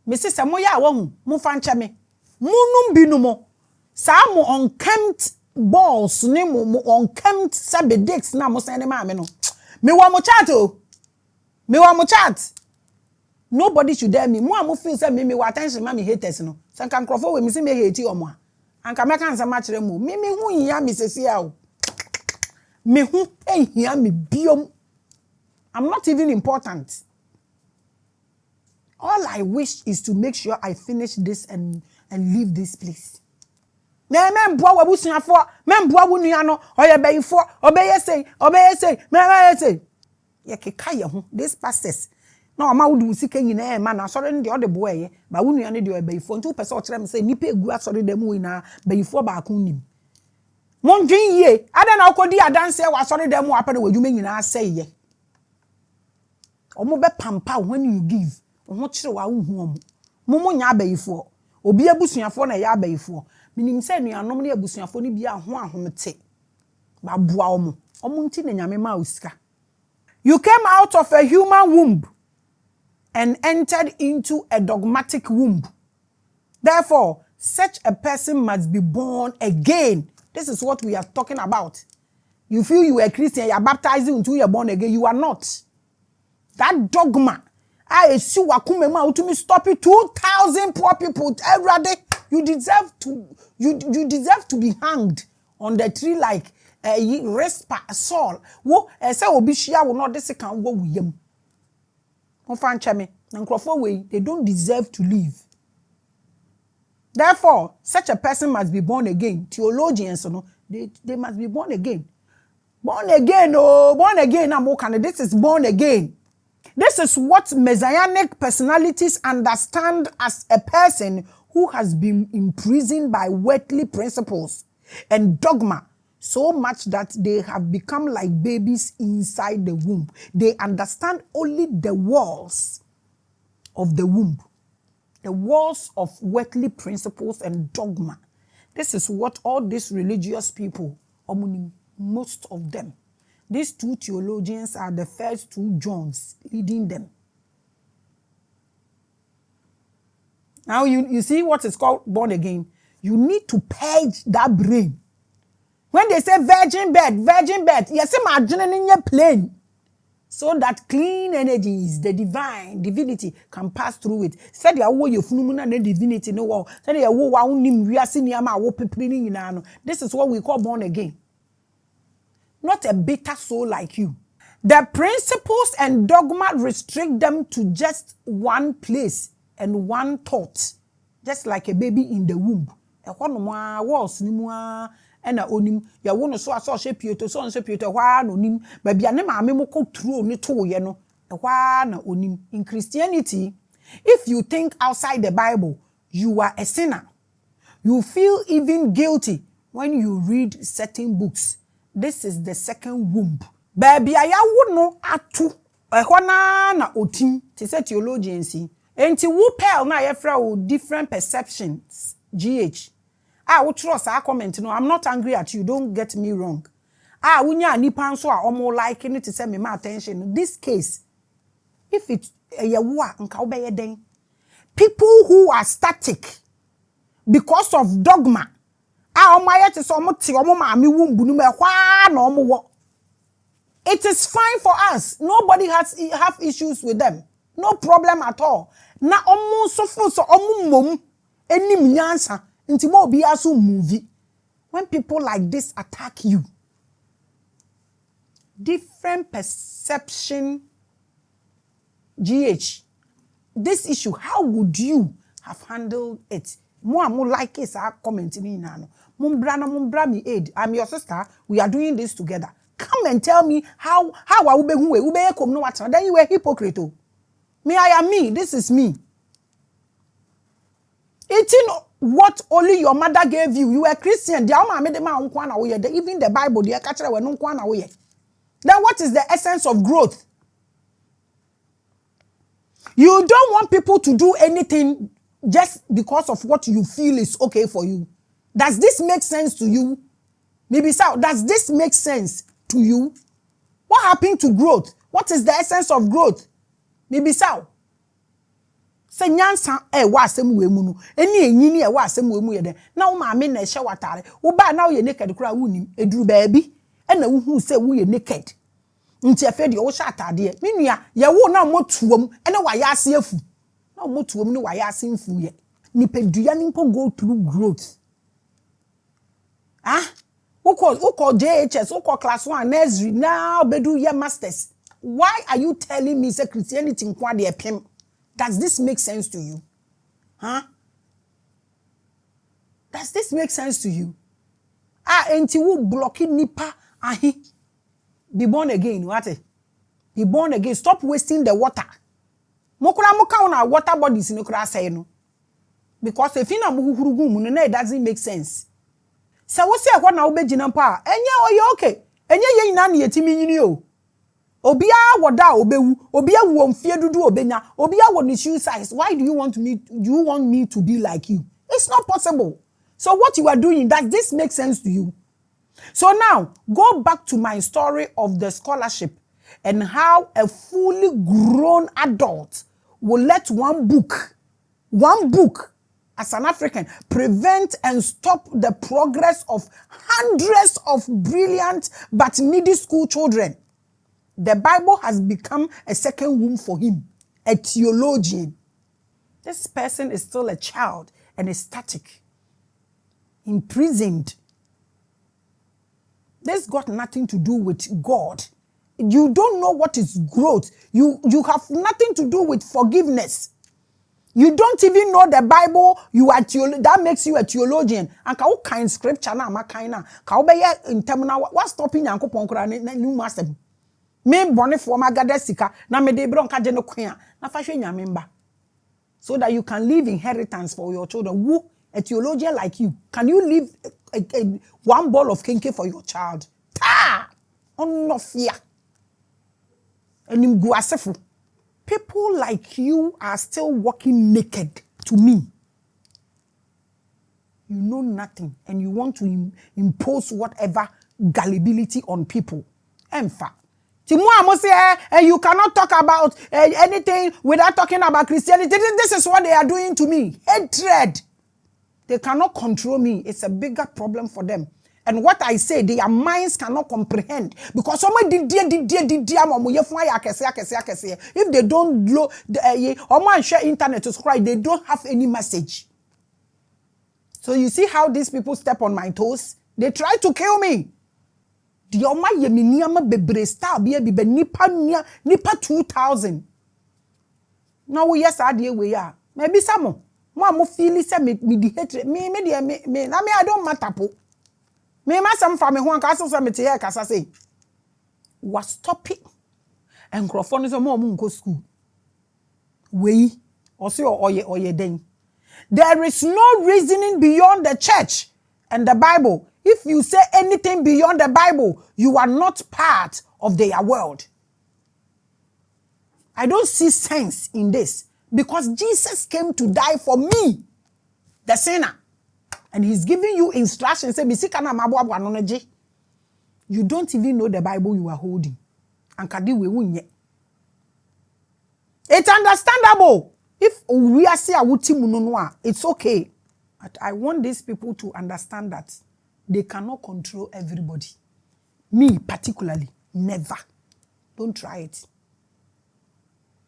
Me say se mo ya wo hu, mo fa nche me. Munum binu mo. Sa mo unkempt balls ni mo unkempt sabedix na mo se ne ma me no. Me wa mo chat o. Me wa mo chat. Nobody should dare me. Mo feel say me wa attention ma me haters no. Sanka nkrofo we me say me hate omo a. Anka me kan say ma kire mo. Me hu hia me sesia o. Me hu hia me biom. I'm not even important. All I wish is to make sure I finish this and leave this place. Na memboa wabusuafo, memboa wunua no, oye bayifo, obeye say, me say. Ye keka ye ho, this pastors. Na ma wudu sika nyina e ma na sori ne de ode boye, ba wunua ne de obayifo, nti wo pese o kire me say nipa egu asori dem wi na bayifo ba ko nim. Mondwen ye, ada na okodi adanse wa asori dem wa pede wadwuma nyina say ye. Omo be pampa when you give, ho kire wa hu omo. Momo nya bayifo, obi abusuafo na ya bayifo. Minim se nuanom ne abusuafo ne bia ho ahomete. Ba boa omo nti na nyame ma osika. You came out of a human womb and entered into a dogmatic womb. Therefore, such a person must be born again. This is what we are talking about. You feel you are a Christian, you are baptized until you are born again. You are not. That dogma. I see wakumema to me stop it. 2,000 poor people. Everybody, you deserve to be hanged on the tree like rest pa Saul. Wo say obishia will not this can wo wiyem. Ofan chame na nkrofo we they don't deserve to live. Therefore, such a person must be born again. Theologians no they must be born again. Born again, oh, born again. This is born again. This is what messianic personalities understand as a person who has been imprisoned by worldly principles and dogma so much that they have become like babies inside the womb. They understand only the walls of the womb, the walls of worldly principles and dogma. This is what all these religious people, most of them, these two theologians are the first two Johns leading them. Now you see what is called born again. You need to purge that brain. When they say virgin birth, yes, imagine in your plane. So that clean energies, the divine, divinity can pass through it. Said ya wo yefunu na divinity no wo. Said ya wo wa unim wiase niama wo peprini nyina no. This is what we call born again. Not a bitter soul like you. The principles and dogma restrict them to just one place and one thought. Just like a baby in the womb. Ehonoma walls ni mu a ena onim ya wo no so aso hye pieto so nso pieto hwa na onim ba bia ne maame mo ko turo ni to ye no hwa na onim. In Christianity, if you think outside the Bible, you are a sinner. You feel even guilty when you read certain books. This is the second womb. Baby aya wo no atu ehona na otim te say theologians enti wo pel na yefra wo different perceptions GH. Wo trust our comment no, I'm not angry at you, don't get me wrong. Wunya nipa so a omo like it to say me my attention. This case, if it nka wo be den. People who are static because of dogma. It is fine for us. Nobody have issues with them. No problem at all. Na omo sofo so omo mom enim nyansa nti mo obi aso movie. When people like this attack you, different perception GH, this issue, how would you have handled it? Mo like it comment me nano. Mumbra me aid. I'm your sister. We are doing this together. Come and tell me how I ube kom no what. Then you were hypocrite. Me, I am me. This is me. Eating what only your mother gave you. You were Christian. Even the Bible, then what is the essence of growth? You don't want people to do anything just because of what you feel is okay for you. Does this make sense to you? Maybe so. Does this make sense to you? What happened to growth? What is the essence of growth? Maybe so. Say nyansa wa asem we mu no eni enyini wa asem we mu ye de na wo maame na ehye watare wo ba na wo ye naked kura wunim eduru baabi e na wo hu se wo ye naked nti afa de wo hye atade me nua ye wo na motuom ene wa ya ase afu na motuom ni wa ya ase mfu ye nipedua ni mpo go through growth. Who JHS, who class 1 nursery now bedu your masters. Why are you telling me say Christianity nkwade epem? Does this make sense to you? Does this make sense to you? Enti wo blocking nipa ahi. Be born again, what? Be born again. Stop wasting the water. Mokura muka una water bodies in okra say no. Because if you na muhurugu mu no, it doesn't make sense. So what say what na obegina pa? Enye oye okay. Enye ye nyina na yetimi nyini o. Obia woda obewu, obia wo mfie dudu obenya, obia wo ni shoe size. Why do you want me to be like you? It's not possible. So what you are doing, does this make sense to you? So now, go back to my story of the scholarship and how a fully grown adult will let one book as an African prevent and stop the progress of hundreds of brilliant but needy school children. The Bible has become a second womb for him, a theologian. This person is still a child and is static, imprisoned. This got nothing to do with God. You don't know what is growth. You have nothing to do with forgiveness. You don't even know the Bible. You are that makes you a theologian. And ka kind scripture na ma kind na ka in terminal what stopping yankopon kra new master. Me bone for my gather sika na me de bron ka je no kwan na fa hwe nyame mba so that you can leave inheritance for your children. Who a theologian like you, can you leave one ball of kinky for your child? Ta! On no fear. And in Guasefu, people like you are still walking naked to me. You know nothing and you want to impose whatever gullibility on people. Emfa. You cannot talk about anything without talking about Christianity. This is what they are doing to me. Hatred. They cannot control me. It's a bigger problem for them. And what I say, their minds cannot comprehend. Because if they don't share internet to subscribe, they don't have any message. So you see how these people step on my toes? They try to kill me. The Oma Yeminiama bebre star be nipa 2,000. Now yes, I dear we are. Maybe some more feel say me the hatred. Me, I don't matter po. Me ma some from me one castle some te here kasa say. Was stop it. And Crawford is a more go school. We also or ye den. There is no reasoning beyond the church and the Bible. If you say anything beyond the Bible, you are not part of their world. I don't see sense in this because Jesus came to die for me, the sinner. And he's giving you instructions. You don't even know the Bible you are holding. It's understandable. If we are saying it's okay. But I want these people to understand that they cannot control everybody. Me particularly, never. Don't try it.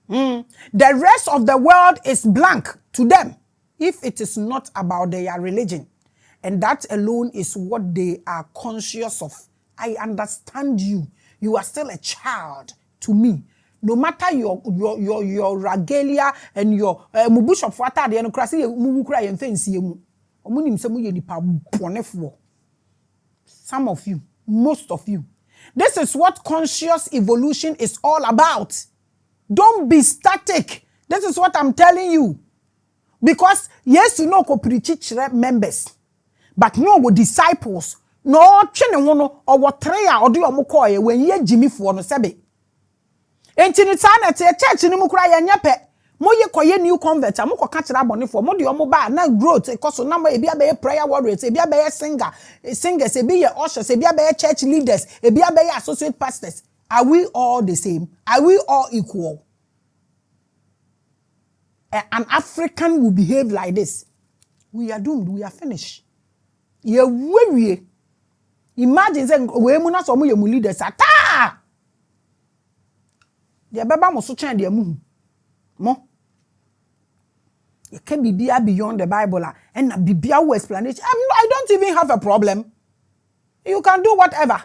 The rest of the world is blank to them if it is not about their religion. And that alone is what they are conscious of. I understand you. You are still a child to me. No matter your regalia and your mubush of water, the democracy mu kura yen fancy mu. Omunim se mu ye nipa bonefo. Some of you, most of you. This is what conscious evolution is all about. Don't be static. This is what I'm telling you. Because yes, you know ko preach members, but no go disciples. No chene wono or what treya or do omukoye when ye Jimmy for no sebe. Entinitana te church ni mu kura ye nyepe. Mo ye koye new convert, amoko ka kira boni for mo de omo ba na growth because na mo e bia be prayer warriors, e bia be singers, e bia ushers, e bia be church leaders, e bia be associate pastors. Are we all the same? Are we all equal? An African will behave like this. We are doomed. We are finished. Ye worry. Imagine saying we mu na so mo ye mu leaders ata. They baba mo so chen de mu. Mo. It can be beyond the Bible and be explanation. I don't even have a problem. You can do whatever.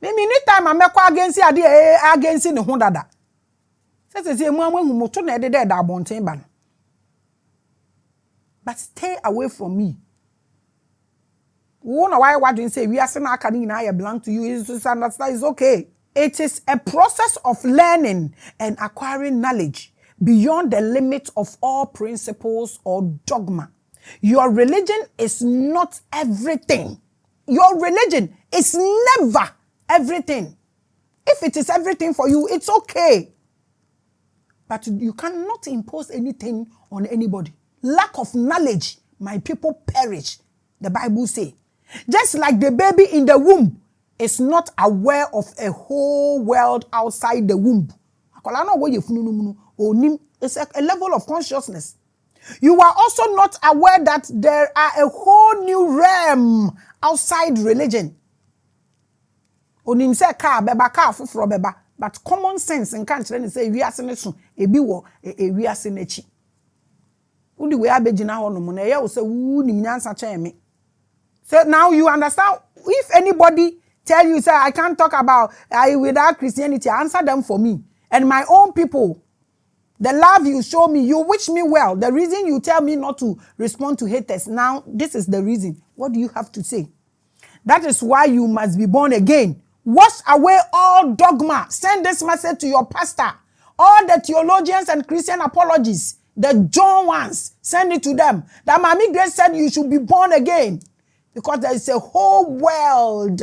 Maybe anytime I make against against the Honda. But stay away from me. Why do you say we are saying I belong to you? It's okay. It is a process of learning and acquiring knowledge beyond the limits of all principles or dogma. Your religion is not everything. Your religion is never everything. If it is everything for you, it's okay. But you cannot impose anything on anybody. Lack of knowledge, my people perish, the Bible says. Just like the baby in the womb is not aware of a whole world outside the womb. It's a level of consciousness. You are also not aware that there are a whole new realm outside religion. But common sense in country say we are seneso ebi wo we are senechi. Udi we abegina ho no mo na ye wo say wu nim nyansa chen me. So now you understand. If anybody tell you say I can't talk about without Christianity, answer them for me and my own people. The love you show me, you wish me well. The reason you tell me not to respond to haters, now this is the reason. What do you have to say? That is why you must be born again. Wash away all dogma. Send this message to your pastor. All the theologians and Christian apologists, the John ones, send it to them. That Maame Grace said you should be born again. Because there is a whole world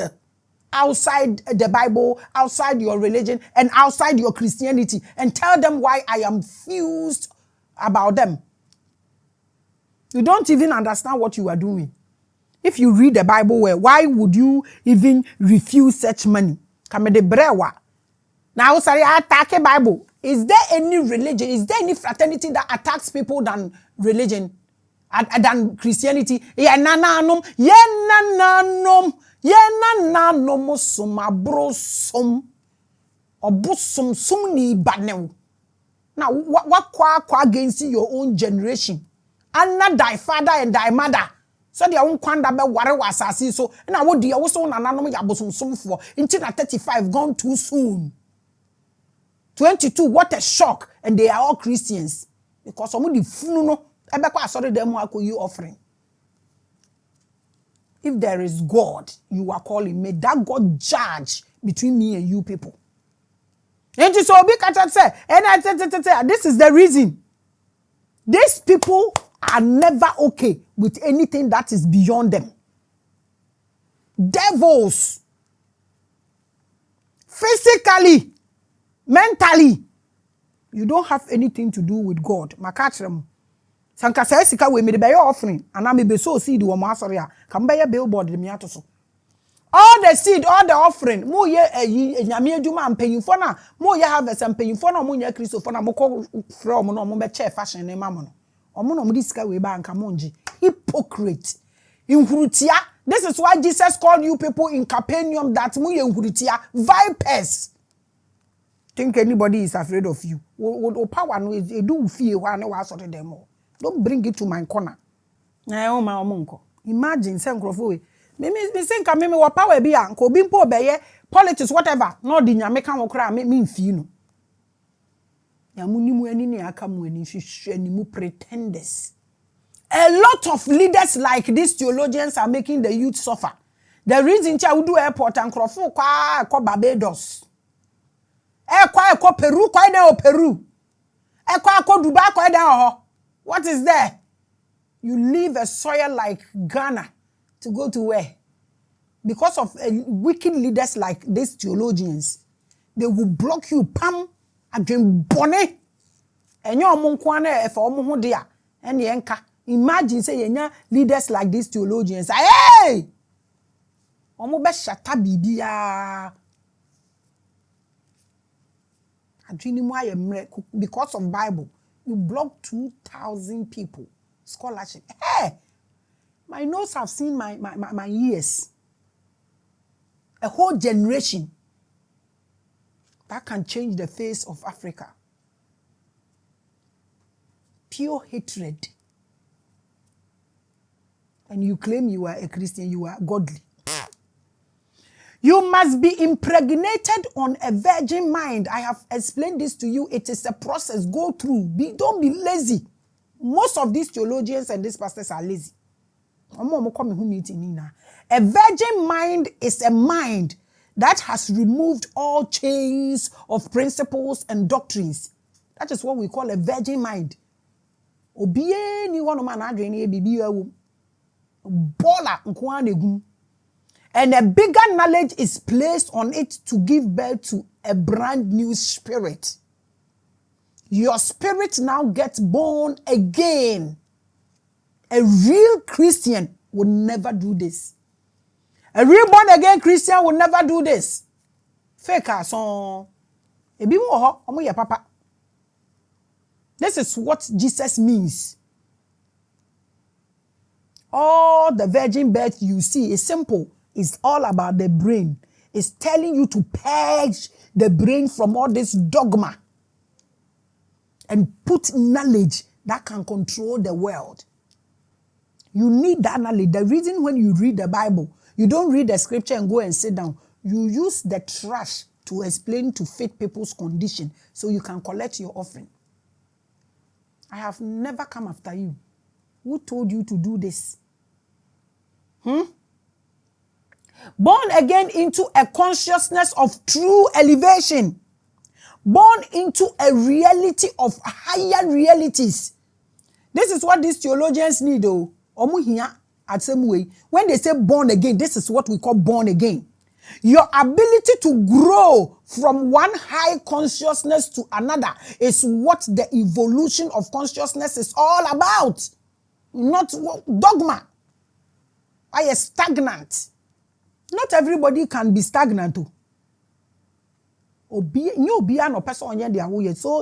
outside the Bible, outside your religion, and outside your Christianity. And tell them why I am fused about them. You don't even understand what you are doing. If you read the Bible well, why would you even refuse such money? Now, sorry, I attack a Bible. Is there any religion? Is there any fraternity that attacks people than religion? Than Christianity? Yeah, nananum, sumabrosum, obusum sumni badnew. Now, what against your own generation? Anna thy father and thy mother. So the own kwanda be ware wasasi so na wo dia wo so nananom ya bosomsomfo until 35 gone too soon. 22, what a shock, and they are all Christians because some of the funu no ebekwa asori dem akoyi offering. If there is God, you are calling, may that God judge between me and you people. And so be catch say, and this is the reason. These people are never okay with anything that is beyond them. Devils. Physically, mentally, you don't have anything to do with God. Makachrem. Sanka say sika we me be offering and I be so seed wo masori a kam be billboard de me atoso. All the seed, all the offering, mo ye nyame adwuma mpanyimfo na mo ye harvest mpanyimfo na mo nya Christopher na mo ko from no mo be chair fashion ne mamo no. Omo no mo disika we ba nka monji. Hypocrite. Inhurutia. This is why Jesus called you people in Capernaum that mo ye inhurutia, vipers. Think anybody is afraid of you. O power no e do fear wa na wa sort them all. Don't bring it to my corner. Imagine say nkrofo we. Me say nka me wa power bi a nko bi mpo obeye politics whatever. No di nyame kan wo kra me mfi no. Ya munimu ani ne aka mu ani hwehwe ani mu pretenders. A lot of leaders like these theologians are making the youth suffer. The reason cha we do airport and nkrofo kwa Barbados. Kwa Peru kwa na Peru. Kwa Dubai kwa na What is there? You leave a soil like Ghana to go to where? Because of wicked leaders like these theologians, they will block you. Pam, again, bonnet. And your monkwana for omo dia. And yenka. Imagine say yenya leaders like these theologians. Hey! Omo be shata bibia. Because of Bible. You blocked 2,000 people. Scholarship. Hey! My nose have seen my ears. A whole generation. That can change the face of Africa. Pure hatred. And you claim you are a Christian, you are godly. You must be impregnated on a virgin mind. I have explained this to you. It is a process. Go through. Don't be lazy. Most of these theologians and these pastors are lazy. A virgin mind is a mind that has removed all chains of principles and doctrines. That is what we call a virgin mind. And a bigger knowledge is placed on it to give birth to a brand new spirit. Your spirit now gets born again. A real Christian would never do this. A real born again Christian would never do this. Fake son. This is what Jesus means. All the virgin birth you see is simple. It's all about the brain. It's telling you to purge the brain from all this dogma and put knowledge that can control the world. You need that knowledge. The reason when you read the Bible, you don't read the scripture and go and sit down. You use the trash to explain to fit people's condition so you can collect your offering. I have never come after you. Who told you to do this? Born again into a consciousness of true elevation. Born into a reality of higher realities. This is what these theologians need, though. At some way, when they say born again, this is what we call born again. Your ability to grow from one high consciousness to another is what the evolution of consciousness is all about. Not dogma. I am stagnant. Not everybody can be stagnant too. So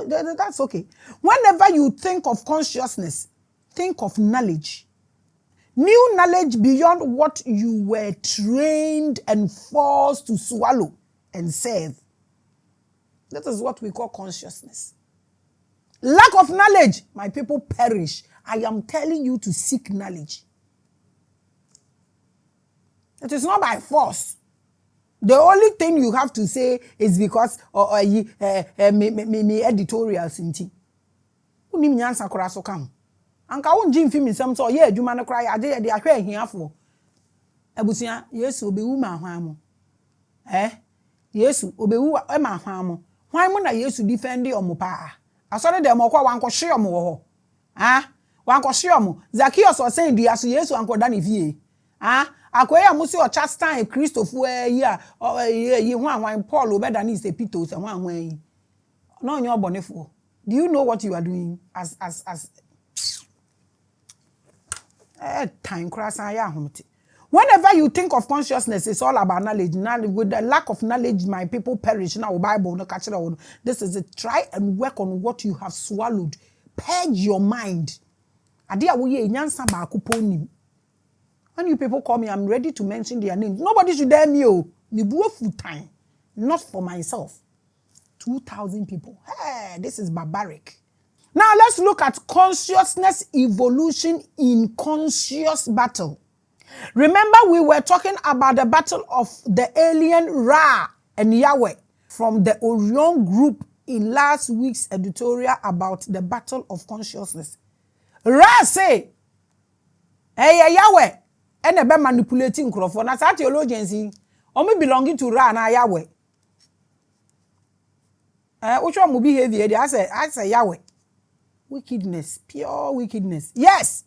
that's okay. Whenever you think of consciousness, think of knowledge. New knowledge beyond what you were trained and forced to swallow and serve. That is what we call consciousness. Lack of knowledge, my people perish. I am telling you to seek knowledge. It is not by force. The only thing you have to say is because me editorials inti. Unim nyansa kora so kam. Anka won jim film nsam so ye adwuma no kora ya de ahwe ahiafo. Abusia Yesu obewu ma hwan mo. Yesu obewu e ma hwan mo. Hwan mo na Yesu defend omo pa. Asore dem okwa wan ko hwe omo wo ho. Wan ko hwe omo. Zacchaeus o say dua so Yesu ankoda ne fie. Akoya musi o chastain Christopher yi hwan Paul obeda ni se Peter se hwan yi. No nyo bonefo. Do you know what you are doing as time cross whenever you think of consciousness, it's all about knowledge. Now, with the lack of knowledge, my people perish. Now, Bible no catch it. This is it. Try and work on what you have swallowed. Purge your mind. When you people call me, I'm ready to mention their names. Nobody should dare me. Me full time, not for myself. 2,000 people. Hey, this is barbaric. Now let's look at consciousness evolution in conscious battle. Remember, we were talking about the battle of the alien Ra and Yahweh from the Orion group in last week's editorial about the battle of consciousness. Ra say, hey Yahweh, and a manipulating crowd. That's our theologians only belonging to Ra and Yahweh. Which one will behavior? I say Yahweh. Wickedness, pure wickedness. Yes,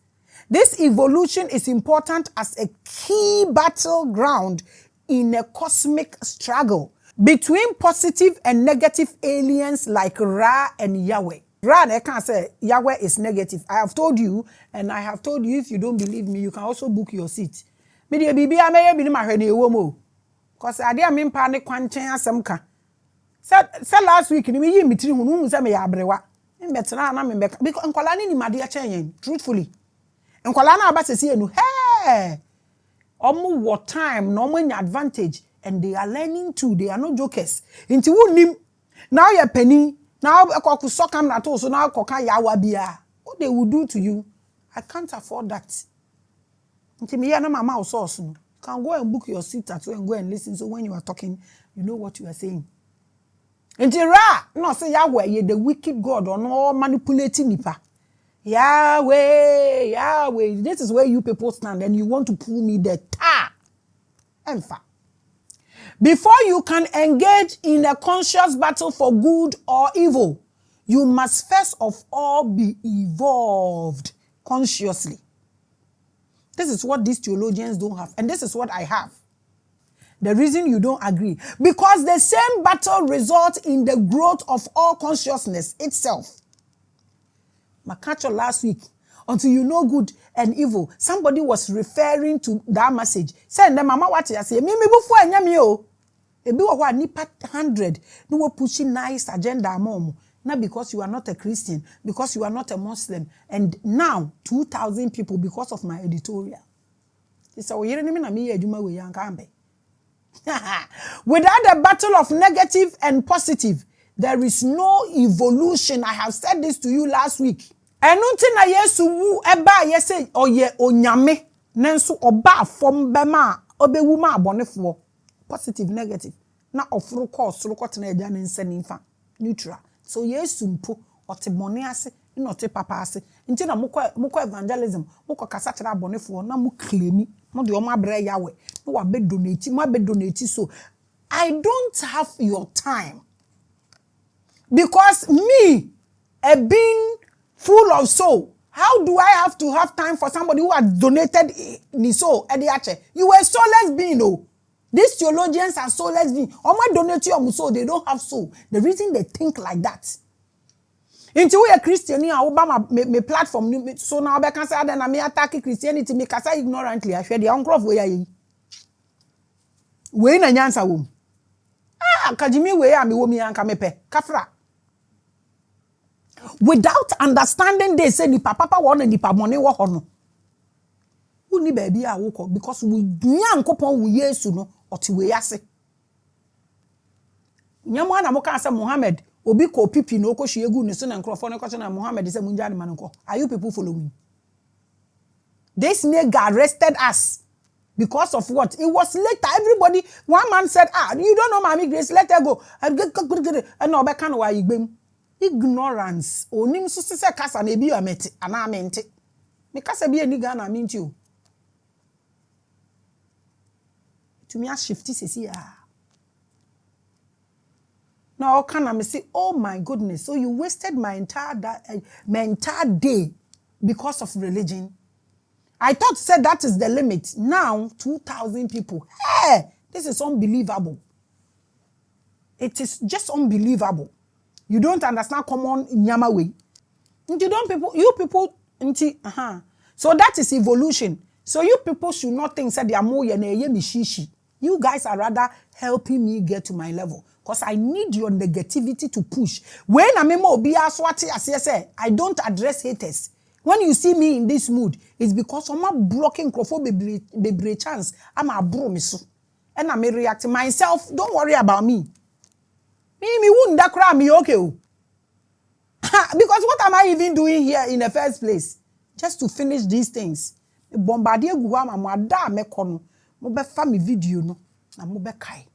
this evolution is important as a key battleground in a cosmic struggle between positive and negative aliens like Ra and Yahweh. Ra, I can't say Yahweh is negative. I have told you, and I have told you, if you don't believe me, you can also book your seat. Media bibi ameye bi ma hwe na ewomo. Cause ade am mpa ne kwanchen asem ka. Say last week ni me yi mitiri hunu se me ya abrewa. Mbetena na me beka because nkwala ni made ya chen truthfully. Nkwala na abasese enu hey omo what time no mo nya advantage and they are learning too. They are not jokers. Inti wunim now you penny now ekoku sokam na to so now koka yawa bia. What they will do to you, I can't afford that. Inti me ya na mama source no. Can go and book your seat at and go and listen, so when you are talking you know what you are saying. Inti Ra no say Yahweh ye the wicked God or no manipulating nipa. Yahweh, this is where you people stand and you want to pull me the tar. Enfa. Before you can engage in a conscious battle for good or evil, you must first of all be evolved consciously. This is what these theologians don't have, and this is what I have. The reason you don't agree, because the same battle results in the growth of all consciousness itself. Makacho last week, until you know good and evil, somebody was referring to that message. Saying, mama what you say, me before I nyami o. Ebi wa nipa 100, no we pushing nice agenda mom. Not because you are not a Christian, because you are not a Muslim. And now 2,000 people because of my editorial. It's a we na me eduma we yankambe. Without the battle of negative and positive, there is no evolution. I have said this to you last week. Enunti na Yesu wu eba yese oye onyame nenso oba fom bema obewu ma abonefo positive negative na ofuru course rukot na eja ne nsa nifa neutral. So Yesu mpo ote bone ase na ote papa ase Nti na mukọ evangelism, mukọ kasa kira abonefo na mu claim, mo de omo abre yawe. No wa be donate so. I don't have your time. Because me, being full of soul, how do I have to have time for somebody who has donated his soul? You were soulless being, oh. These theologians are soulless being. Oma donate your soul, they don't have soul. The reason they think like that. Into we a Christian, Obama me platform, so now I can say that I may attack Christianity, me kasa ignorantly. I share the uncle of way. We na nyansa wom. Kajimi we a me womi anka mepe. Kafra. Without understanding they say ni papa won ni pa money wo hono. Uni baby a woko because we nyankopon wo Yesu no oti we ase. Nyamo na mo kan say Muhammad obi ko pipi no ko hwiegu ne so na nkrofo ne ko na Muhammad say munja ne manko. Are you people following? This nigga arrested us because of what? It was later. Everybody, one man said, you don't know Maame Grace, let her go. And no be kan wa igbem. Ignorance. Onim so se kasa na ebi amete ana amente. Me kasa bi ani ga na amenti o. To me a shifty sesi Now can I say, oh my goodness, so you wasted my entire day because of religion. I thought said that is the limit. Now 2,000 people. Hey, this is unbelievable. It is just unbelievable. You don't understand common nyama way. You people, So that is evolution. So you people should not think say they are more mishishi. You guys are rather helping me get to my level. Because I need your negativity to push. When I'm I don't address haters. When you see me in this mood, it's because I'm not blocking be chance. I'm a bromiso. And I'm reacting myself. Don't worry about me. Me wouldn't that cry me okay. Because what am I even doing here in the first place? Just to finish these things. Bombardier guama mwada mekono. Mobe family video no. Na mobe kai.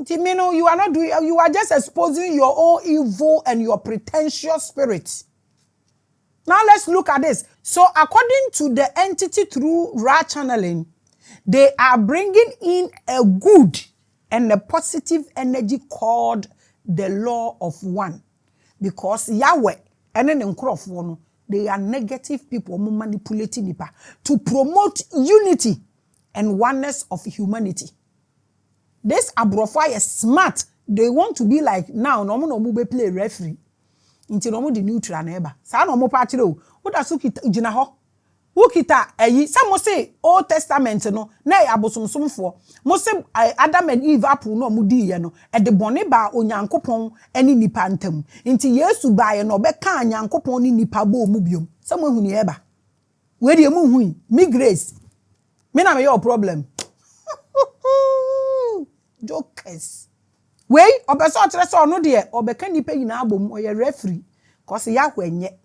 You are not doing, you are just exposing your own evil and your pretentious spirit. Now let's look at this. So according to the entity through Ra channeling, they are bringing in a good and a positive energy called the law of one. Because Yahweh and then they are negative people manipulating people to promote unity and oneness of humanity. This Abrofai is smart. They want to be like now. No more play referee. Into no more the neutral neighbor. Sa no more party lo. What does ukita ujina ho? Ukita some say Old Testament no. Na abosomsom for. Mo say Adam and Eve apple no mudi ye no. E de bone ba onyankopon eni nipa ntam. Into Yesu ba ye no be kan nyankopon ni nipa bo mu biom. Some hu ni eba. We de mu hu. Me Grace. Me na me your problem. Jokers. Wait, obeso atreso no de obeka nipa yina abom oye referee cause Yahweh nye.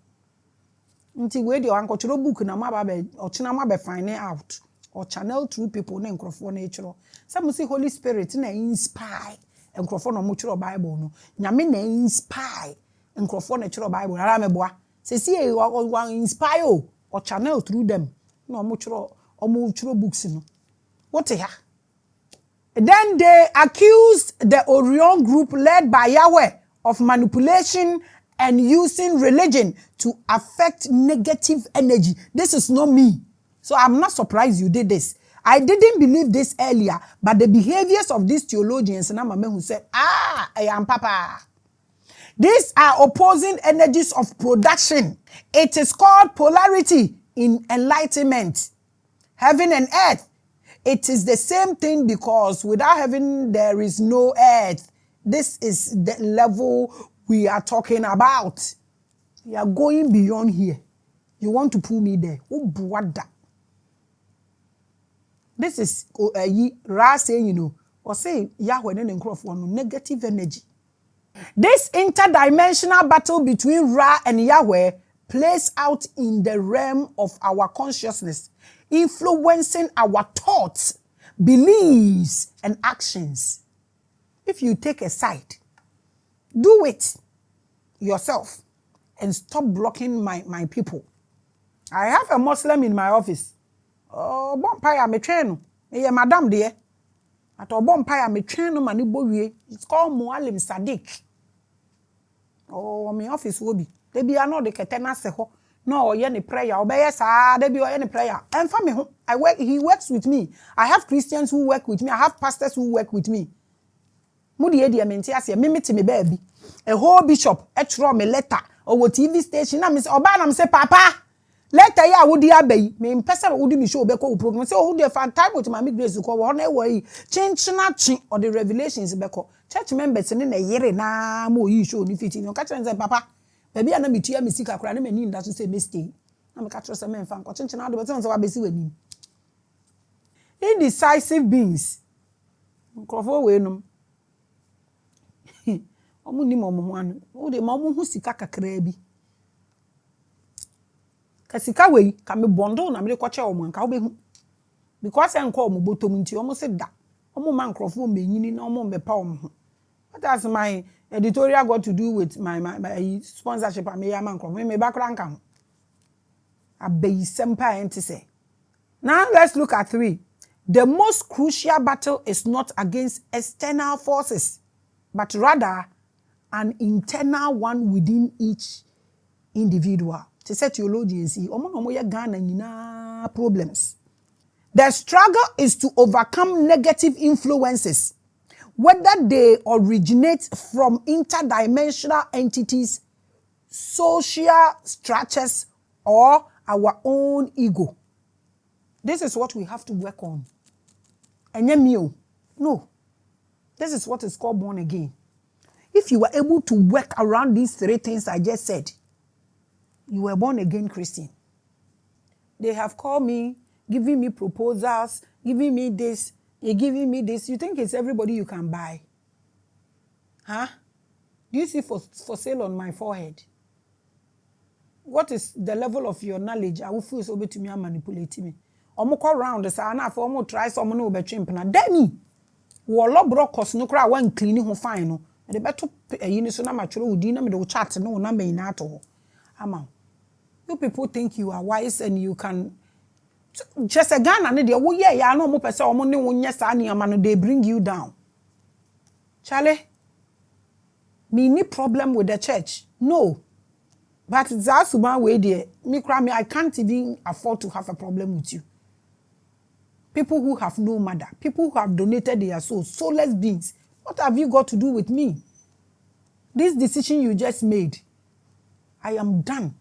Nti we de ankochoro book na ma ba be ochina ma be find out or channel through people na nkrofo na echiro. Some say Holy Spirit na inspire nkrofo na mo chiro Bible no. Nyame na inspire nkrofo na chiro Bible ara meboa. Se si e wa inspire or channel through them. No mo chiro books no. What ya? Then they accused the Orion group led by Yahweh of manipulation and using religion to affect negative energy. This is not me. So I'm not surprised you did this. I didn't believe this earlier, but the behaviors of these theologians and Maame who said, I am Papa. These are opposing energies of production. It is called polarity in enlightenment. Heaven and earth. It is the same thing because without heaven, there is no earth. This is the level we are talking about. We are going beyond here. You want to pull me there. Oh, brother. This is Ra saying, or say Yahweh and Crawford, negative energy. This interdimensional battle between Ra and Yahweh plays out in the realm of our consciousness, influencing our thoughts, beliefs, and actions. If you take a side, do it yourself. and stop blocking my people. I have a Muslim in my office. Oh, bonfire me train. Me madam dear. At a bonfire me train no mani bowie. It's called Mualim Sadiq. Oh, my office will be. They be no de ketena se ho. No, any prayer. Obey sa. They be any prayer. And for me, he works with me. I have Christians who work with me. I have pastors who work with me. Mudi edi amenti ase me meti me baby. A whole bishop etro me letter or TV station na me say oba na me say papa. Letter ya wodi abai. Me mpesa wodi me show be ko program say who dey fan time with my grace ko wo na we chinchina chin or the revelations be ko. Church members ni na yere na mo yi show ni fiti no ka chere say papa. Baby na me tua me sika kra na me ni nda so say me stay. Na me ka chere say me fan ko chinchina do be say wa besi wani. Indecisive beings. Nkrofo we num. Omu ni mo mo anu o de mo hu sika kakra bi ka sika we ka me bondo na me ko che omo nka obehu because enko omo botom nti omo se da omo man crofo menyini na omo mepa omo. What has my editorial got to do with my sponsorship am ya man crofo me bakra nka ho abai sempa enti se. Now let's look at 3. The most crucial battle is not against external forces but rather an internal one within each individual. To say theologians, problems. The struggle is to overcome negative influences, whether they originate from interdimensional entities, social structures, or our own ego. This is what we have to work on. No. This is what is called born again. If you were able to work around these 3 things I just said, you were born again Christian. They have called me, giving me proposals, giving me this, giving me this. You think it's everybody you can buy? Huh? Do you see for sale on my forehead? What is the level of your knowledge? I will feel so to me and manipulate me. Omo call round the sana for omo try some no be chimpna. Demi. Wo lo brokos no kra wan clean ho fine no. De beto yini so na matworo udi na me de chat no na me ina to. Ama. You people think you are wise and you can just a Ghana ne de wo ye ya no mo pese omo ne wo nya sa ne ama no they bring you down. Charlie. Me ni problem with the church. No. But that's one way there. Me cry me I can't even afford to have a problem with you. People who have no mother, people who have donated their souls, soulless beings. What have you got to do with me? This decision you just made, I am done.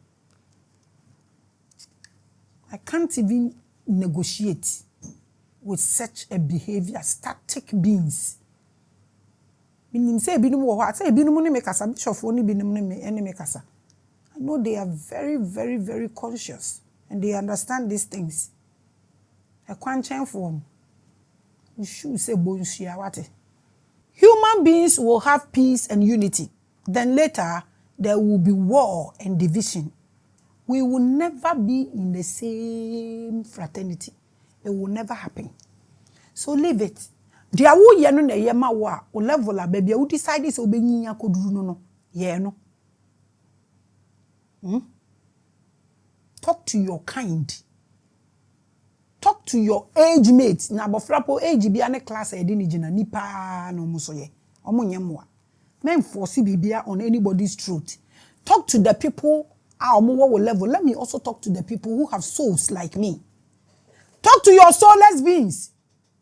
I can't even negotiate with such a behavior, static beings. I know they are very, very, very conscious and they understand these things. Human beings will have peace and unity. Then later, there will be war and division. We will never be in the same fraternity. It will never happen. So leave it. Dia wo ye no na ye ma wo a o level a baby wo decide say obenyinya koduru no ye no. Talk to your kind. Talk to your age mates. Na bofrapo age bia ne class e di ni gina nipa no muso ye. Omo nyemwa. Men force bibia on anybody's truth. Talk to the people omo wo level. Let me also talk to the people who have souls like me. Talk to your soulless beings.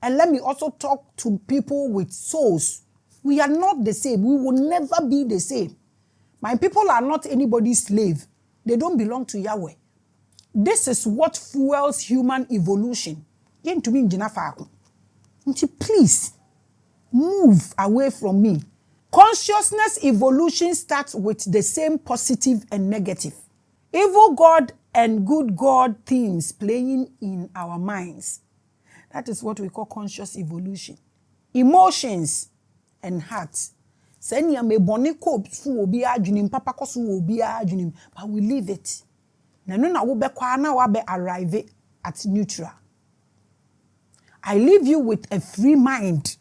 And let me also talk to people with souls. We are not the same. We will never be the same. My people are not anybody's slave. They don't belong to Yahweh. This is what fuels human evolution. Please, move away from me. Consciousness evolution starts with the same positive and negative. Evil God and good God themes playing in our minds. That is what we call conscious evolution. Emotions and hearts. But we leave it. Arrive at neutral. I leave you with a free mind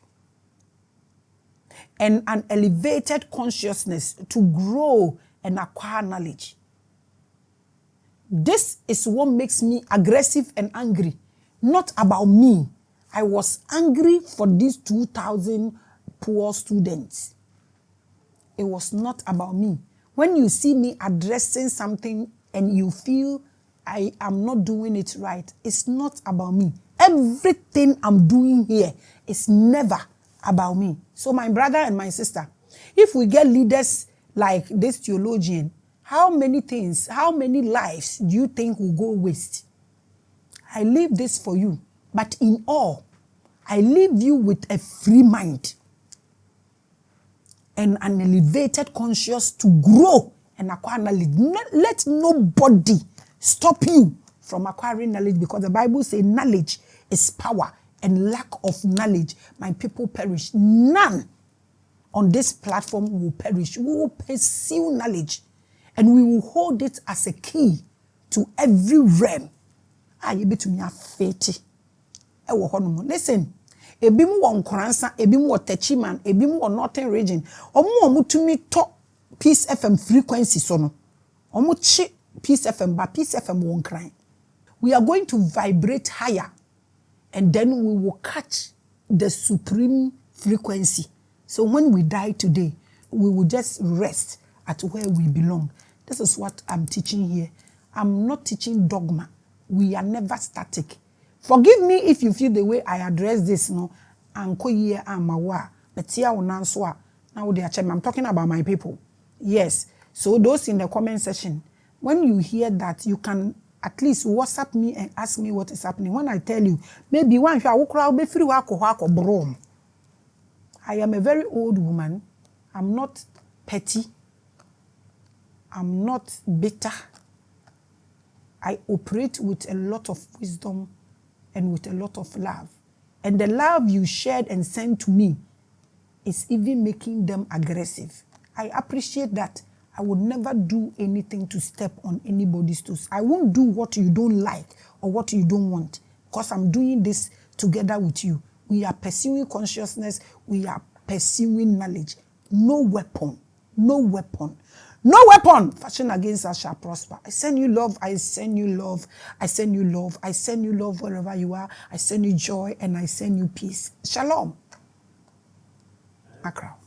and an elevated consciousness to grow and acquire knowledge. This is what makes me aggressive and angry. Not about me. I was angry for these 2,000 poor students. It was not about me. When you see me addressing something and you feel I am not doing it right, it's not about me. Everything I'm doing here is never about me. So my brother and my sister, if we get leaders like this theologian, how many things, how many lives do you think will go waste? I leave this for you. But in all, I leave you with a free mind and an elevated conscience to grow and acquire knowledge. Let nobody stop you from acquiring knowledge, because the Bible says knowledge is power, and lack of knowledge, my people perish. None on this platform will perish. We will pursue knowledge and we will hold it as a key to every realm. Listen, ebimu wa Nkoransa, ebimu wa Techiman, ebimu wa Northern Region. Omu tumi to Peace FM frequency sono. Omu chi Peace FM, but Peace FM won't cry. We are going to vibrate higher, and then we will catch the supreme frequency. So when we die today, we will just rest at where we belong. This is what I'm teaching here. I'm not teaching dogma. We are never static. Forgive me if you feel the way I address this, no. I'm talking about my people. Yes. So those in the comment section, when you hear that, you can at least WhatsApp me and ask me what is happening. When I tell you, maybe one I am a very old woman. I'm not petty. I'm not bitter. I operate with a lot of wisdom and with a lot of love. And the love you shared and sent to me is even making them aggressive. I appreciate that. I would never do anything to step on anybody's toes. I won't do what you don't like or what you don't want, because I'm doing this together with you. We are pursuing consciousness. We are pursuing knowledge. No weapon, no weapon, no weapon fashioned against us shall prosper. I send you love. I send you love. I send you love. I send you love wherever you are. I send you joy and I send you peace. Shalom. Accra.